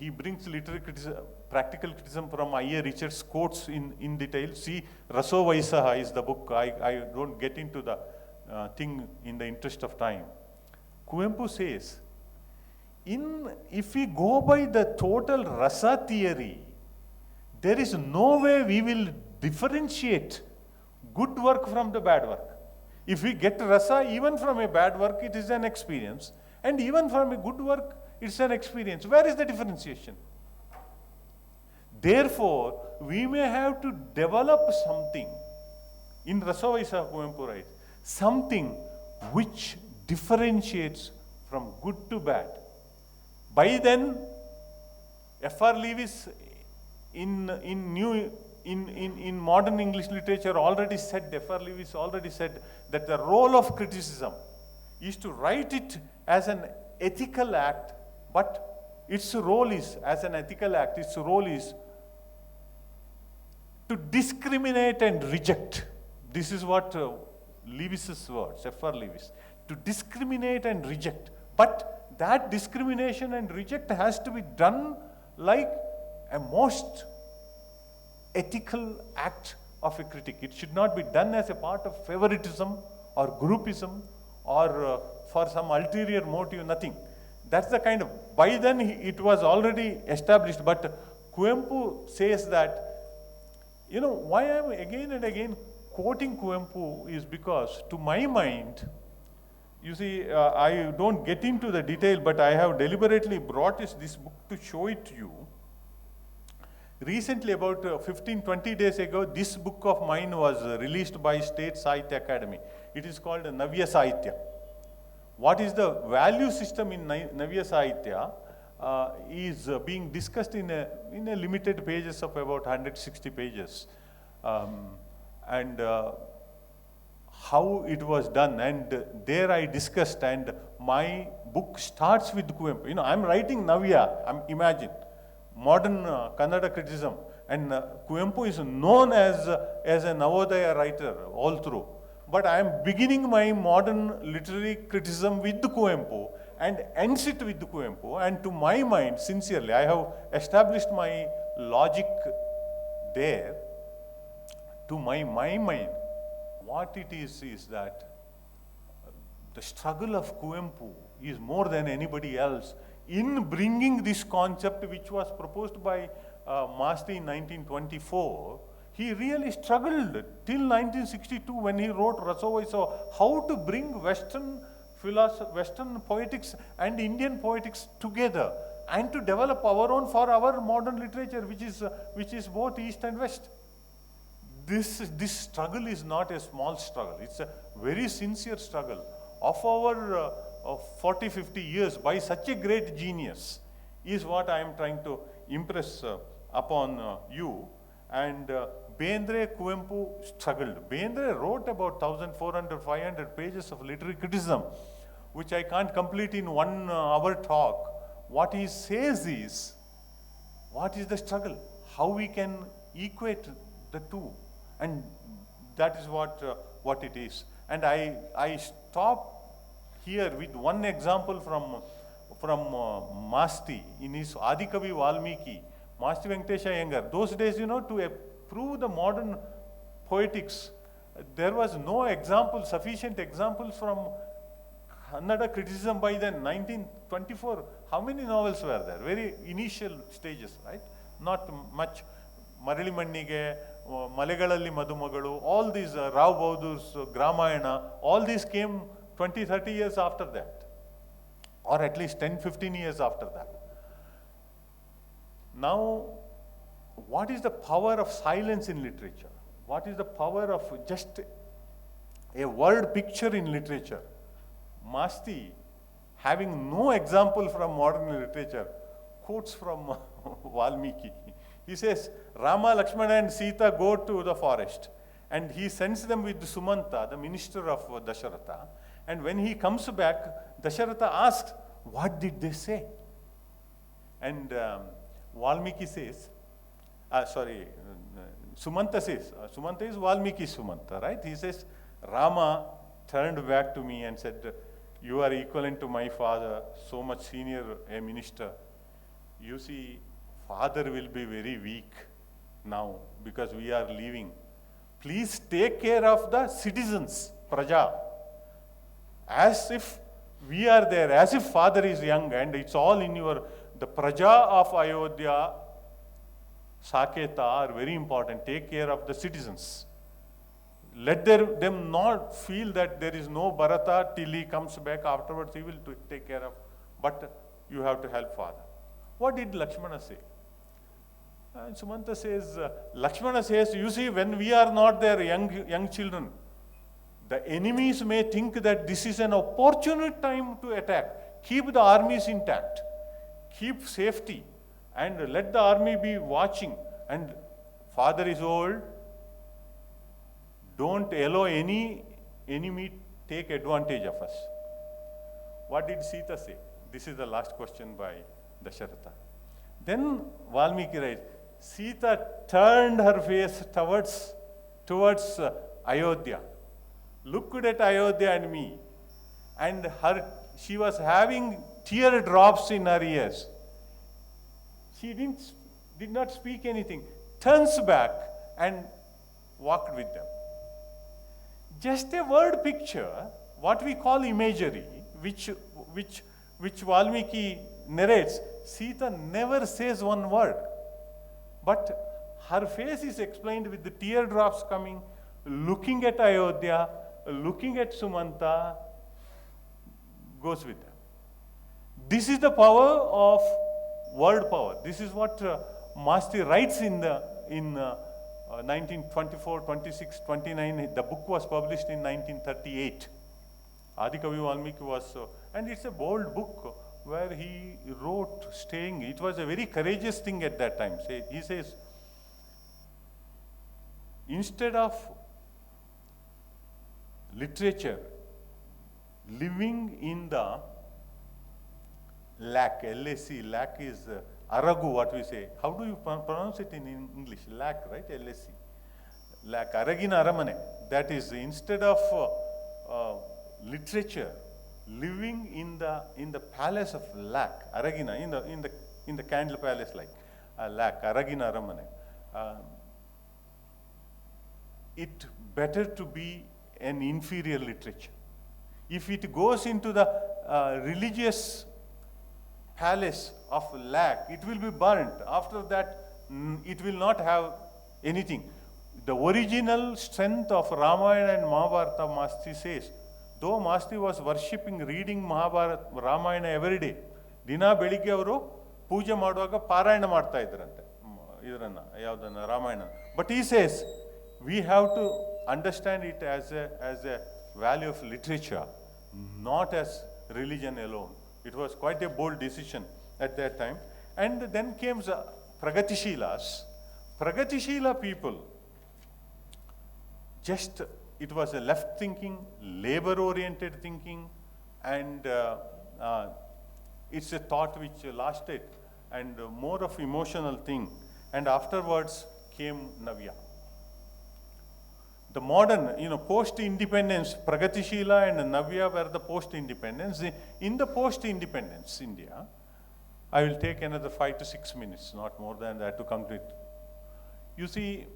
S1: he brings literary criticism, practical criticism from I.A. Richards' quotes in detail. See, Raso Vaisaha is the book. I don't get into the thing in the interest of time. Kuvempu says, if we go by the total rasa theory, there is no way we will differentiate good work from the bad work. If we get rasa, even from a bad work, it is an experience. And even from a good work, it's an experience. Where is the differentiation? Therefore, we may have to develop something, in Rasa Vaisa Kuvempu writes, something which differentiates from good to bad. By then, F.R. Lewis in modern English literature already said, F.R. Lewis already said that the role of criticism is to write it as an ethical act, but its role is, as an ethical act, its role is to discriminate and reject. This is what Lewis's words, F.R. Lewis, to discriminate and reject. But that discrimination and reject has to be done like a most ethical act of a critic. It should not be done as a part of favoritism or groupism or for some ulterior motive, nothing. That's the kind of, by then it was already established, but Kuvempu says that, why I'm again and again quoting Kuvempu is because, to my mind, you see, I don't get into the detail, but I have deliberately brought this book to show it to you. Recently, about 15-20 days ago, this book of mine was released by State Sahitya Academy. It is called Navya Sahitya. What is the value system in Navya Sahitya is being discussed in a limited pages of about 160 pages. And how it was done, and there I discussed, and my book starts with Kuvempu. I'm writing Navya, imagine, modern Kannada criticism, and Kuvempu is known as a Navodaya writer all through. But I am beginning my modern literary criticism with Kuvempu and ends it with Kuvempu, and to my mind, sincerely, I have established my logic there. To my mind, what it is that the struggle of Kuvempu is more than anybody else in bringing this concept, which was proposed by Masti in 1924. He really struggled till 1962 when he wrote Rasovaiso, how to bring Western philosophy, Western poetics and Indian poetics together and to develop our own for our modern literature, which is both East and West. This struggle is not a small struggle. It's a very sincere struggle of our 40, 50 years by such a great genius is what I am trying to impress upon you. And Bendre, Kuvempu struggled. Bendre wrote about 1,400, 500 pages of literary criticism, which I can't complete in 1 hour talk. What he says is, what is the struggle? How we can equate the two? And that is what it is. And I stop here with one example from Masti in his Adikavi Valmiki, Masti Venkatesha Iyengar. Those days, to prove the modern poetics, there was no example, sufficient examples from Kannada criticism by then, 1924. How many novels were there? Very initial stages, right? Not much. Marali Mannige, Malegalalli Madhumagalu, all these, Rao Bahadur's Gramayana, all these came 20, 30 years after that, or at least 10, 15 years after that. Now, what is the power of silence in literature? What is the power of just a word picture in literature? Masti having no example from modern literature, quotes from Valmiki. He says, Rama, Lakshmana and Sita go to the forest, and he sends them with Sumanta, the minister of Dasharatha. And when he comes back, Dasharatha asks, what did they say? And Valmiki says, Sumanta says, Sumanta is Valmiki Sumanta, right? He says, Rama turned back to me and said, you are equivalent to my father, so much senior a minister. You see, father will be very weak now because we are leaving. Please take care of the citizens, Praja, as if we are there, as if father is young and it's all in the Praja of Ayodhya, Saketa are very important. Take care of the citizens. Let them not feel that there is no Bharata till he comes back. Afterwards he will take care of. But you have to help father. What did Lakshmana say? And Sumanta says, Lakshmana says, you see, when we are not there, young children, the enemies may think that this is an opportune time to attack. Keep the armies intact. Keep safety. And let the army be watching. And father is old. Don't allow any enemy take advantage of us. What did Sita say? This is the last question by Dasharatha. Then Valmiki writes, Sita turned her face towards Ayodhya, looked at Ayodhya and me, and she was having tear drops in her ears. She did not speak anything, turns back and walked with them. Just a word picture, what we call imagery, which Valmiki narrates, Sita never says one word. But her face is explained with the teardrops coming, looking at Ayodhya, looking at Sumanta, goes with them. This is the power of word power. This is what Masti writes in 1924, 26, 29. The book was published in 1938. Adikavi Valmiki was, and it's a bold book where he wrote staying. It was a very courageous thing at that time. He says, instead of literature living in the lack, LAC, lack is Aragu, what we say. How do you pronounce it in English? Lack, right? LAC. Lack, Aragina Aramane. That is, instead of literature living in the palace of lack, Aragina, in the candle palace like lack, Aragina Aramane. It better to be an inferior literature. If it goes into the religious palace of lack, it will be burnt. After that, it will not have anything. The original strength of Ramayana and Mahabharata, Masti says, though Masti was worshipping, reading Mahabharata, Ramayana every day, Dina Beligge avaru ಪೂಜೆ ಮಾಡುವಾಗ ಪಾರಾಯಣ ಮಾಡ್ತಾ ಇದ್ರಂತೆ ಯಾವುದನ್ನ Ramayana. But he says, we have to understand it as a value of literature, not as religion alone. It was quite a bold decision at that time. And then came the Pragatishīlas. Pragatishīla people, just it was a left thinking, labor-oriented thinking, and it's a thought which lasted, and more of emotional thing. And afterwards came Navya. The modern, post-independence, Pragatishīla and Navya were the post-independence. In the post-independence India, I will take another 5 to 6 minutes, not more than that, to complete. You see,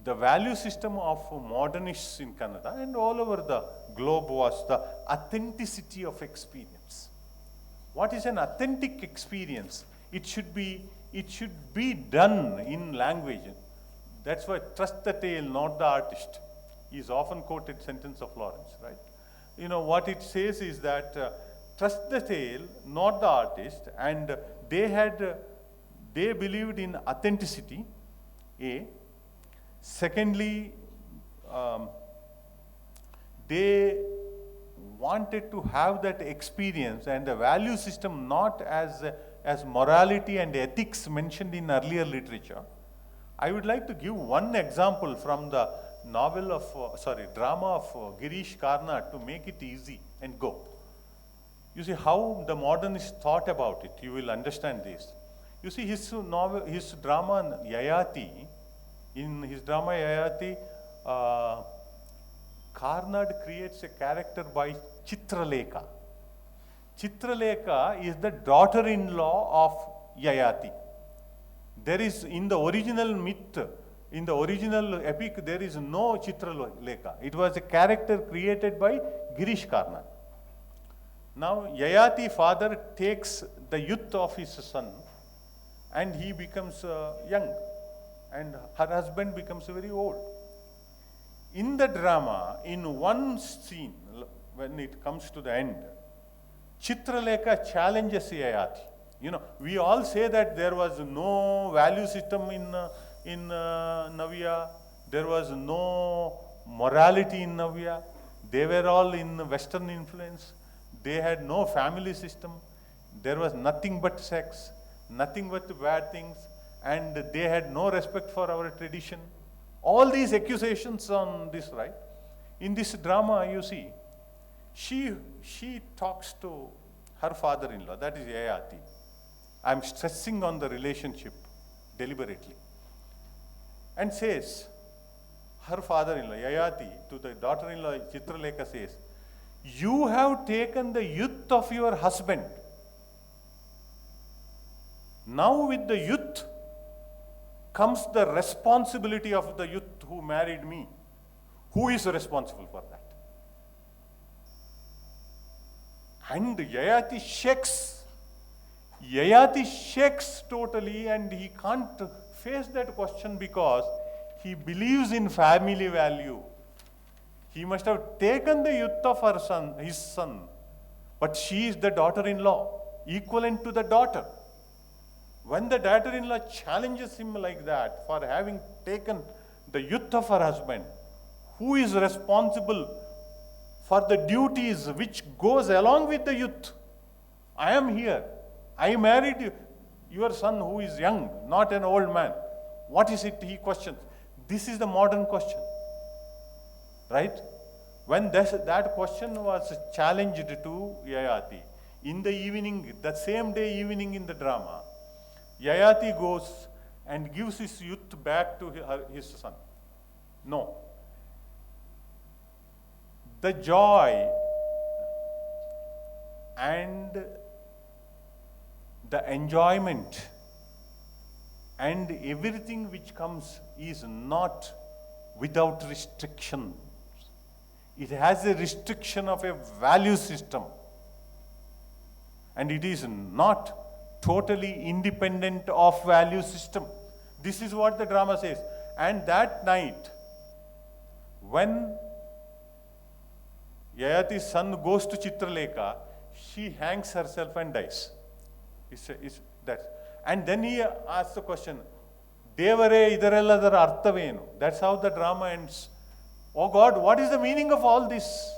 S1: the value system of modernists in Kannada and all over the globe was the authenticity of experience. What is an authentic experience? It should be done in language. That's why trust the tale, not the artist, is often quoted sentence of Lawrence, right? What it says is that trust the tale, not the artist, and they believed in authenticity, A. Secondly, they wanted to have that experience and the value system not as morality and ethics mentioned in earlier literature, I would like to give one example from the novel of, drama of Girish Karnad to make it easy and go. You see how the modernists thought about it, you will understand this. You see his novel, his drama Yayati, in his drama Yayati, Karnad creates a character by Chitralekha. Chitralekha is the daughter-in-law of Yayati. There is, in the original myth, in the original epic, there is no Chitralekha. It was a character created by Girish Karnad. Now, Yayati father takes the youth of his son and he becomes young and her husband becomes very old. In the drama, in one scene, when it comes to the end, Chitralekha challenges Yayati. You know, we all say that there was no value system in Navya, there was no morality in Navya, they were all in Western influence, they had no family system, there was nothing but sex, nothing but bad things, and they had no respect for our tradition. All these accusations on this, right? In this drama, you see, she talks to her father-in-law, that is Yayati. I'm stressing on the relationship deliberately. And says, her father-in-law, Yayati, to the daughter-in-law, Chitralekha says, you have taken the youth of your husband. Now with the youth comes the responsibility of the youth who married me. Who is responsible for that? And Yayati shakes. Yayati shakes totally and he can't face that question because he believes in family value. He must have taken the youth of her son, his son, but she is the daughter-in-law, equivalent to the daughter. When the daughter-in-law challenges him like that for having taken the youth of her husband, who is responsible for the duties which goes along with the youth? I am here. I married your son who is young, not an old man. What is it? He questions. This is the modern question, right? When that question was challenged to Yayati, in the evening, that same day evening in the drama, Yayati goes and gives his youth back to his son. No. The joy and the enjoyment and everything which comes is not without restriction. It has a restriction of a value system. And it is not totally independent of value system. This is what the drama says. And that night, when Yayati's son goes to Chitralekha, she hangs herself and dies. And then he asks the question, Devare idarellathar arthavenu? That's how the drama ends. Oh God, what is the meaning of all this?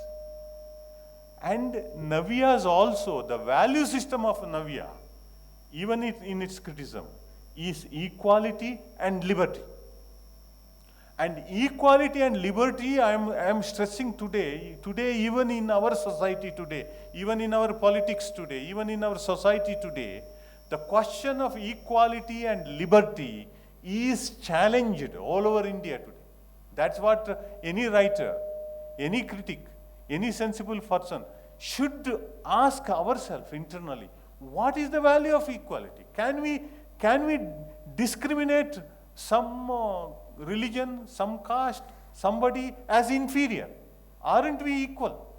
S1: And Navyas also, the value system of Navya, even in its criticism, is equality and liberty. And equality and liberty, I am stressing today, even in our society today, even in our politics today, even in our society today, the question of equality and liberty is challenged all over India today. That's what any writer, any critic, any sensible person should ask ourselves internally. What is the value of equality? Can we discriminate some religion, some caste, somebody as inferior? Aren't we equal?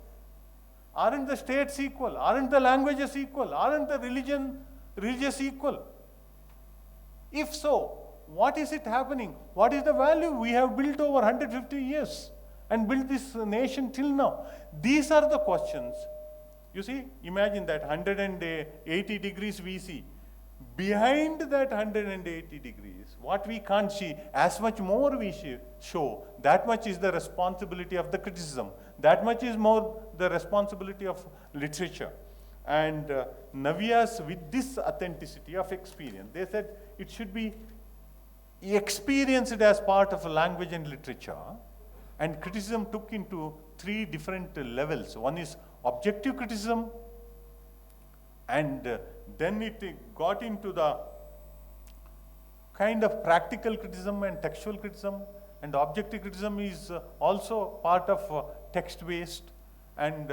S1: Aren't the states equal? Aren't the languages equal? Aren't the religious equal? If so, what is it happening? What is the value we have built over 150 years and built this nation till now? These are the questions. You see, imagine that 180 degrees we see. Behind that 180 degrees, what we can't see, as much more we show, that much is the responsibility of the criticism. That much is more the responsibility of literature. And Navias, with this authenticity of experience, they said it should be experienced as part of language and literature. And criticism took into three different levels. One is objective criticism, and then it got into the kind of practical criticism and textual criticism. And objective criticism is also part of text-based. And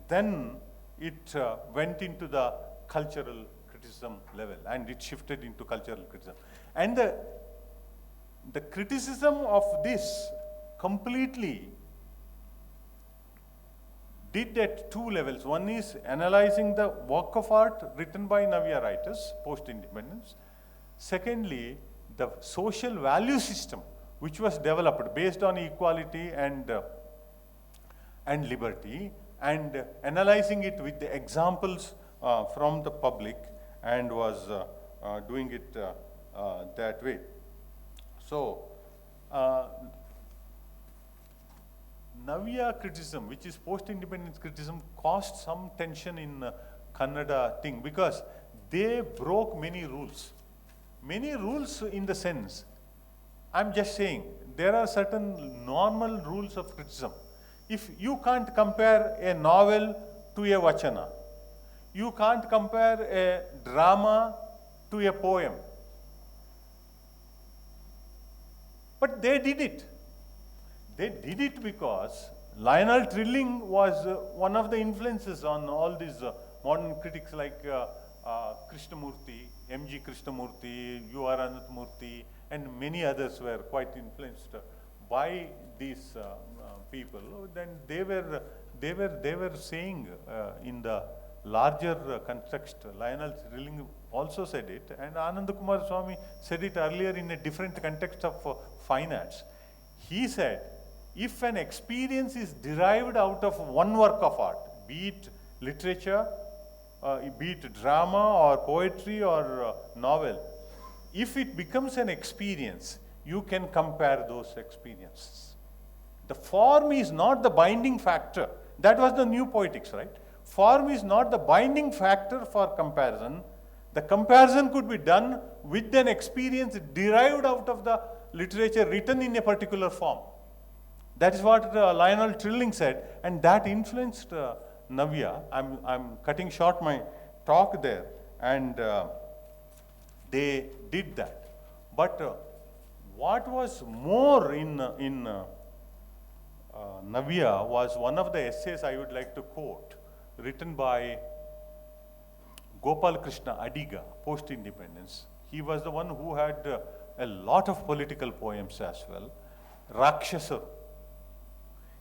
S1: then it went into the cultural criticism level, and it shifted into cultural criticism. And the criticism of this completely did at two levels. One is analyzing the work of art written by Navya writers, post-independence. Secondly, the social value system which was developed based on equality and liberty, and analyzing it with the examples from the public, and was doing it that way. So, Navya criticism, which is post-independence criticism, caused some tension in Kannada thing, because they broke many rules. Many rules in the sense, I'm just saying, there are certain normal rules of criticism. If you can't compare a novel to a vachana, you can't compare a drama to a poem. But they did it. They did it because Lionel Trilling was one of the influences on all these modern critics like Krishnamurti, M.G. Krishnamurti, U.R. Ananthamurti, and many others were quite influenced by these people. Then they were saying in the larger context. Lionel Trilling also said it, and Ananda Kumar Swami said it earlier in a different context of fine arts. He said, if an experience is derived out of one work of art, be it literature, be it drama or poetry or novel, if it becomes an experience, you can compare those experiences. The form is not the binding factor. That was the new poetics, right? Form is not the binding factor for comparison. The comparison could be done with an experience derived out of the literature written in a particular form. That is what Lionel Trilling said, and that influenced Navya. I'm cutting short my talk there, and they did that. But what was more in Navya was one of the essays I would like to quote, written by Gopal Krishna Adiga, post-independence. He was the one who had a lot of political poems as well. Rakshasa.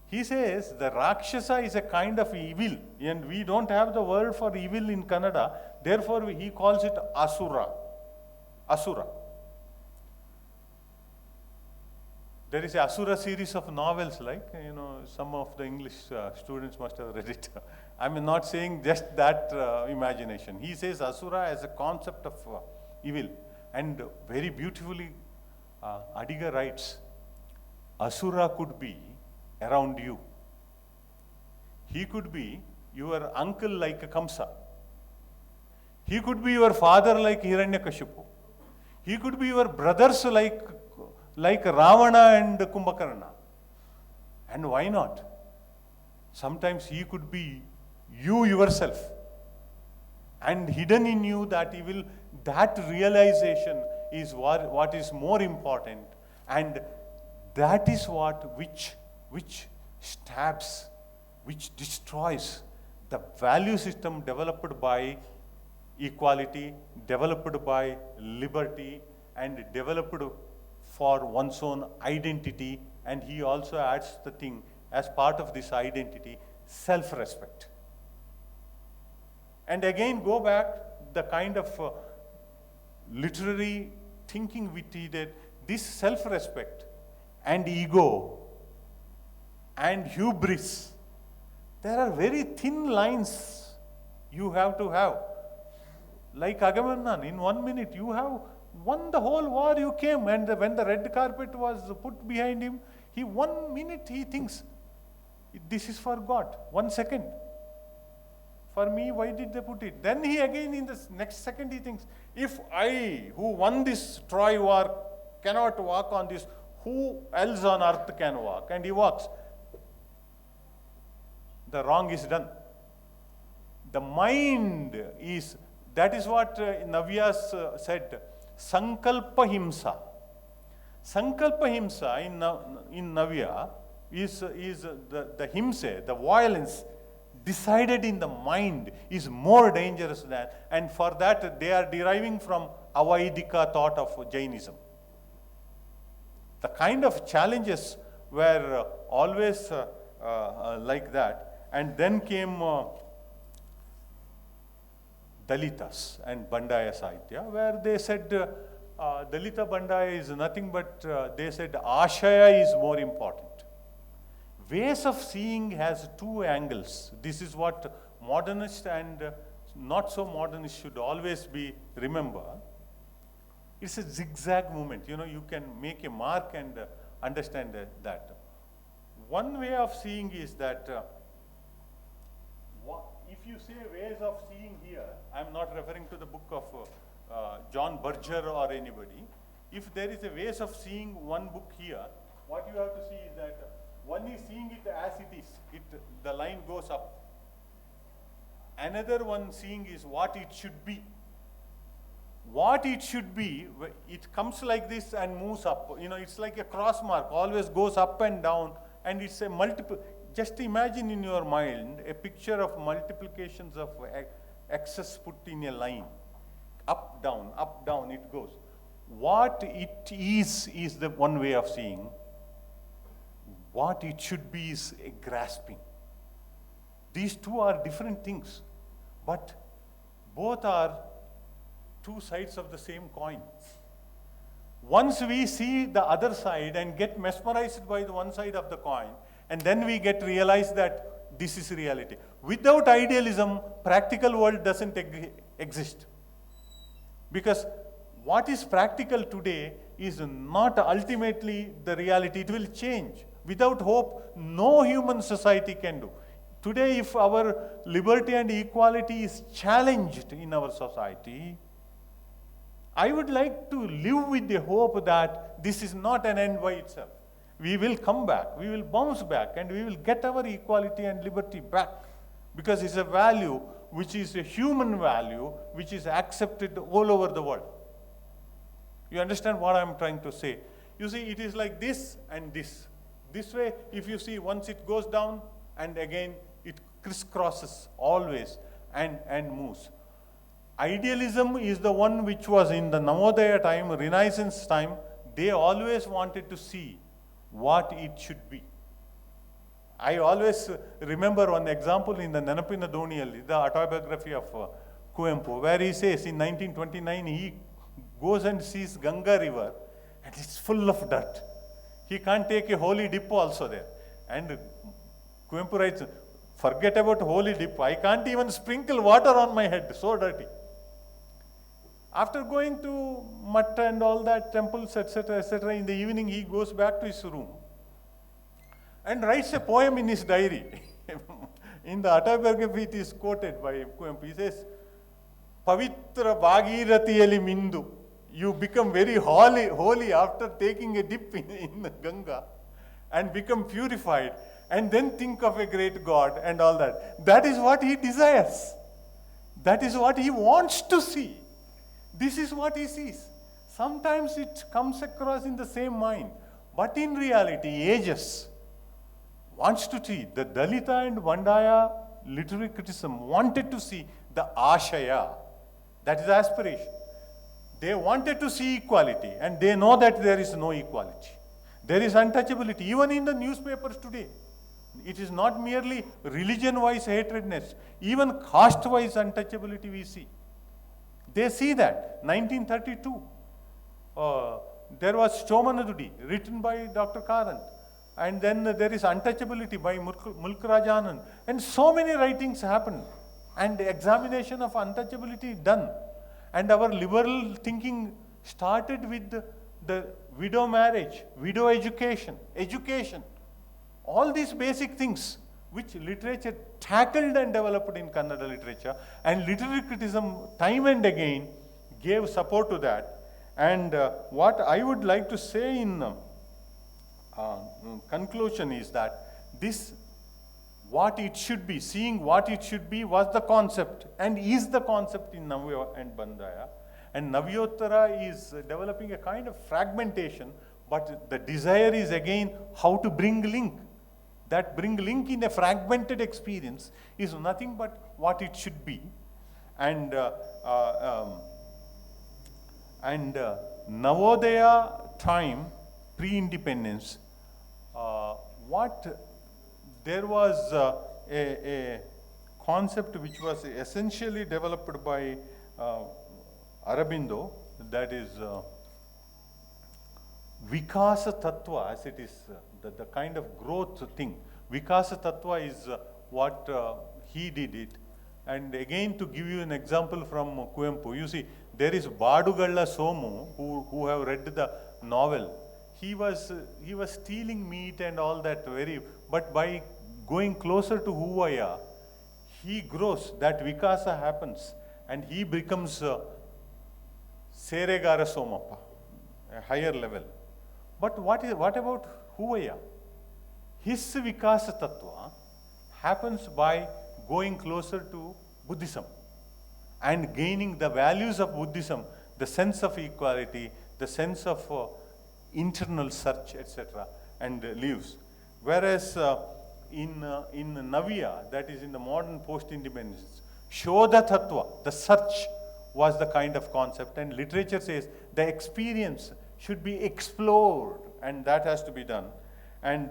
S1: He says the Rakshasa is a kind of evil, and we don't have the word for evil in Kannada, therefore he calls it Asura. Asura. There is a Asura series of novels, like, some of the English students must have read it. I'm not saying just that imagination. He says Asura as a concept of evil. And very beautifully, Adiga writes, Asura could be around you. He could be your uncle like Kamsa. He could be your father like Hiranyakashipu. He could be your brothers like Ravana and Kumbhakarna. And why not? Sometimes he could be you yourself. And hidden in you that evil, that realization is what is more important. And that is which stabs, which destroys the value system developed by equality, developed by liberty, and developed for one's own identity. And he also adds the thing, as part of this identity, self-respect. And again, go back, the kind of literary thinking we did, this self-respect and ego and hubris, there are very thin lines you have to have. Like Agamemnon, in 1 minute you have won the whole war, you came, and when the red carpet was put behind him, 1 minute he thinks, This is for God. 1 second. For me, why did they put it? Then he again in the next second he thinks, if I, who won this Troy war, cannot walk on this, who else on earth can walk? And he walks. The wrong is done. The mind is, that is what Navyas said, Sankalpa Himsa. Sankalpa Himsa in Navya is the Himse, the violence decided in the mind is more dangerous than, and for that they are deriving from Avaidika thought of Jainism. The kind of challenges were always like that, and then came Dalitas and Bandaya Sahitya, where they said Dalita Bandaya is nothing but, they said Ashaya is more important. Ways of seeing has two angles. This is what modernist and not so modernist should always be remember. It's a zigzag movement. You know, you can make a mark and understand that. One way of seeing is that if you say ways of seeing here, I'm not referring to the book of John Berger or anybody. If there is a ways of seeing one book here, what you have to see is that one is seeing it as it is. The line goes up. Another one seeing is what it should be. What it should be, it comes like this and moves up. You know, it's like a cross mark, always goes up and down, and it's a multiple. Just imagine in your mind a picture of multiplications of x's put in a line. Up, down, it goes. What it is the one way of seeing. What it should be is a grasping. These two are different things, but both are two sides of the same coin. Once we see the other side and get mesmerized by the one side of the coin, and then we get realized that this is reality. Without idealism, practical world doesn't exist. Because what is practical today is not ultimately the reality. It will change. Without hope, no human society can do. Today, if our liberty and equality is challenged in our society, I would like to live with the hope that this is not an end by itself. We will come back, we will bounce back, and we will get our equality and liberty back. Because it's a value which is a human value, which is accepted all over the world. You understand what I'm trying to say? You see, it is like this and this. This way, if you see, once it goes down, and again it crisscrosses always and moves. Idealism is the one which was in the Navodaya time, Renaissance time. They always wanted to see what it should be. I always remember one example in the Nenapina Doniyalli, the autobiography of Kuempu, where he says in 1929 he goes and sees Ganga river and it's full of dirt. He can't take a holy dip also there. And Kuempu writes, forget about holy dip, I can't even sprinkle water on my head, so dirty. After going to Matta and all that, temples, etc., in the evening he goes back to his room and writes a poem in his diary. In the autobiography it is quoted by Kuempu. He says, Pavitra Bhagiratiyali Mindu. You become very holy after taking a dip in the Ganga and become purified, and then think of a great God and all that. That is what he desires. That is what he wants to see. This is what he sees. Sometimes it comes across in the same mind, but in reality, ages wants to see. The Dalita and Bandaya literary criticism wanted to see the Ashaya. That is aspiration. They wanted to see equality, and they know that there is no equality. There is untouchability, even in the newspapers today. It is not merely religion-wise hatredness, even caste-wise untouchability we see. They see that. 1932, there was Chomanadudi, written by Dr. Karant. And then there is untouchability by Mulkrajanand. And so many writings happened. And the examination of untouchability done. And our liberal thinking started with the widow marriage, widow education. All these basic things which literature tackled and developed in Kannada literature, and literary criticism time and again gave support to that. And what I would like to say in conclusion is that this, what it should be, seeing what it should be, was the concept and is the concept in Navya and Bandaya. And Navyottara is developing a kind of fragmentation, but the desire is again how to bring link. That bring link in a fragmented experience is nothing but what it should be. And Navodaya time, pre-independence, there was a concept which was essentially developed by Aurobindo, that is Vikasa Tattva, as it is the kind of growth thing. Vikasa Tattva is what he did it. And again, to give you an example from Kuempu, you see, there is Badugalla Somu, who have read the novel. He was stealing meat and all that but by going closer to Huvaya, he grows, that Vikasa happens, and he becomes Seregara Somappa, a higher level. But what about Huvaya? His Vikasa Tattva happens by going closer to Buddhism and gaining the values of Buddhism, the sense of equality, the sense of internal search, etc., and lives. Whereas in Navya, that is in the modern post-independence, Shodha Tattva, the search, was the kind of concept, and literature says the experience should be explored, and that has to be done. And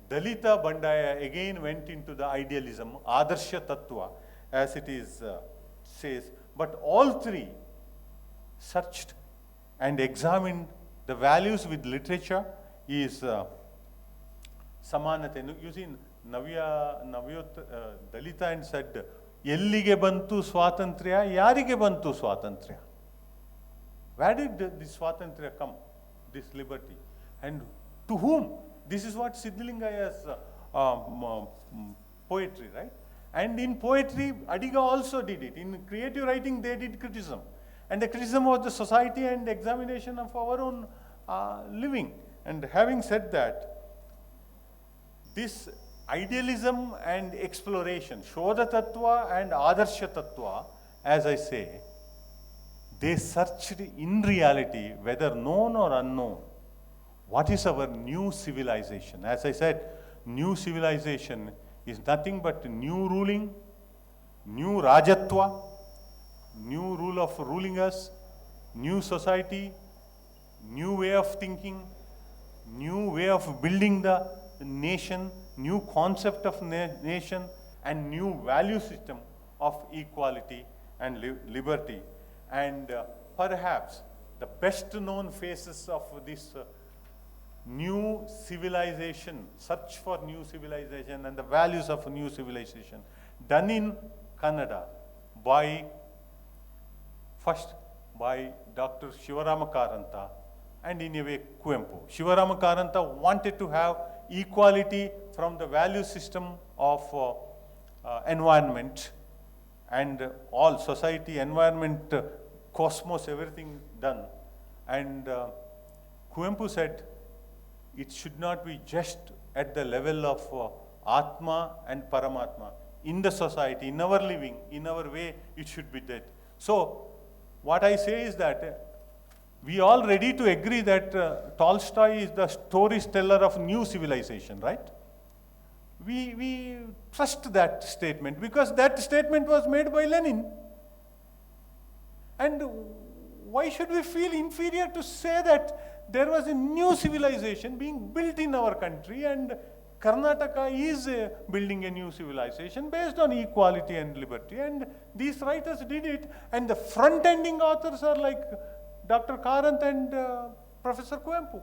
S1: Dalita Bandaya again went into the idealism, Adarsha Tattva, as it is says, but all three searched and examined the values with literature is Samanate. You see, Dalita and said, Yellige bantu swatantriya, yarige bantu swatantriya. Where did this swatantriya come, this liberty? And to whom? This is what Siddhalingaya's poetry, right? And in poetry, Adiga also did it. In creative writing, they did criticism. And the criticism was the society and examination of our own living. And having said that, this idealism and exploration, Shodha Tattva and Adarsha Tattva, as I say, they searched in reality, whether known or unknown, what is our new civilization. As I said, new civilization is nothing but new ruling, new Rajatva, new rule of ruling us, new society, new way of thinking, new way of building the nation, new concept of nation, and new value system of equality and liberty. And perhaps the best known faces of this new civilization, search for new civilization and the values of new civilization, done in Kannada first by Dr. Shivarama Karanta, and in a way Kuempu. Shivarama Karanta wanted to have equality from the value system of environment and all society, environment, cosmos, everything done. And Kuempu said, it should not be just at the level of Atma and Paramatma. In the society, in our living, in our way, it should be that. So, what I say is that we all ready to agree that Tolstoy is the storyteller of new civilization, right? We trust that statement because that statement was made by Lenin. And why should we feel inferior to say that there was a new civilization being built in our country, and Karnataka is building a new civilization based on equality and liberty, and these writers did it, and the front-ending authors are like Dr. Karant and Professor Kuempu.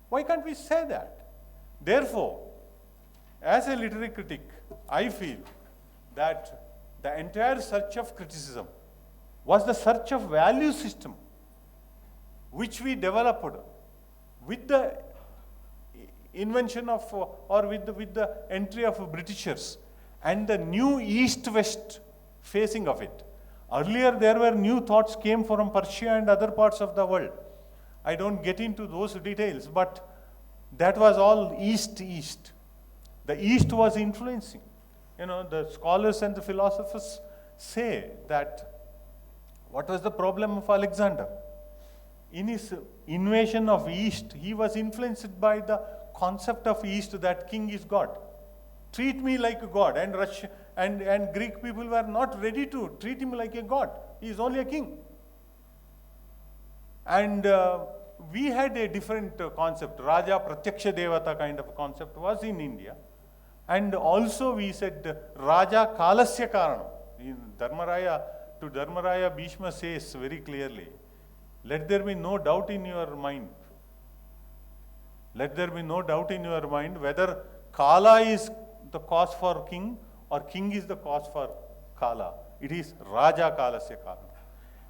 S1: Why can't we say that? Therefore, as a literary critic, I feel that the entire search of criticism was the search of value system which we developed with the invention of, or with the entry of Britishers and the new East-West facing of it. Earlier there were new thoughts came from Persia and other parts of the world. I don't get into those details, but that was all East-East. The East was influencing. You know, the scholars and the philosophers say that what was the problem of Alexander? In his invasion of East, he was influenced by the concept of East that king is God. Treat me like a god. And Russia and Greek people were not ready to treat him like a god. He is only a king. And we had a different concept. Raja Pratyaksha Devata kind of concept was in India. And also we said Raja Kalasya Karanam. In to Dharmaraya, Bhishma says very clearly, let there be no doubt in your mind. Let there be no doubt in your mind whether Kala is the cause for king or king is the cause for Kala. It is Raja Kalasya Karanam.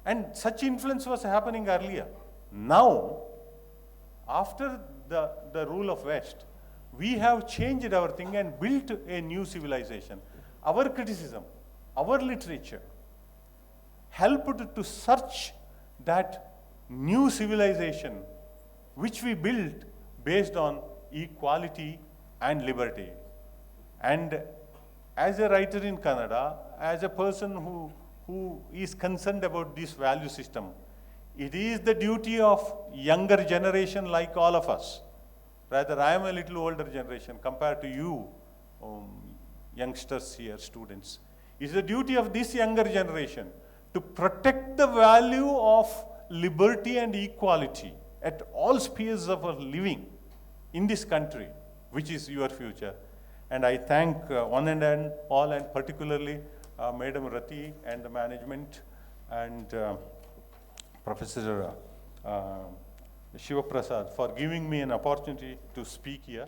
S1: And such influence was happening earlier. Now, after the rule of West, we have changed our thing and built a new civilization. Our criticism, our literature, helped to search that new civilization which we built based on equality and liberty. And as a writer in Kannada, as a person who is concerned about this value system, it is the duty of younger generation like all of us. Rather, I am a little older generation compared to you, youngsters here, students. It is the duty of this younger generation to protect the value of liberty and equality at all spheres of our living in this country, which is your future. And I thank one and all, and particularly Madam Rati and the management and Professor Shiva Prasad for giving me an opportunity to speak here.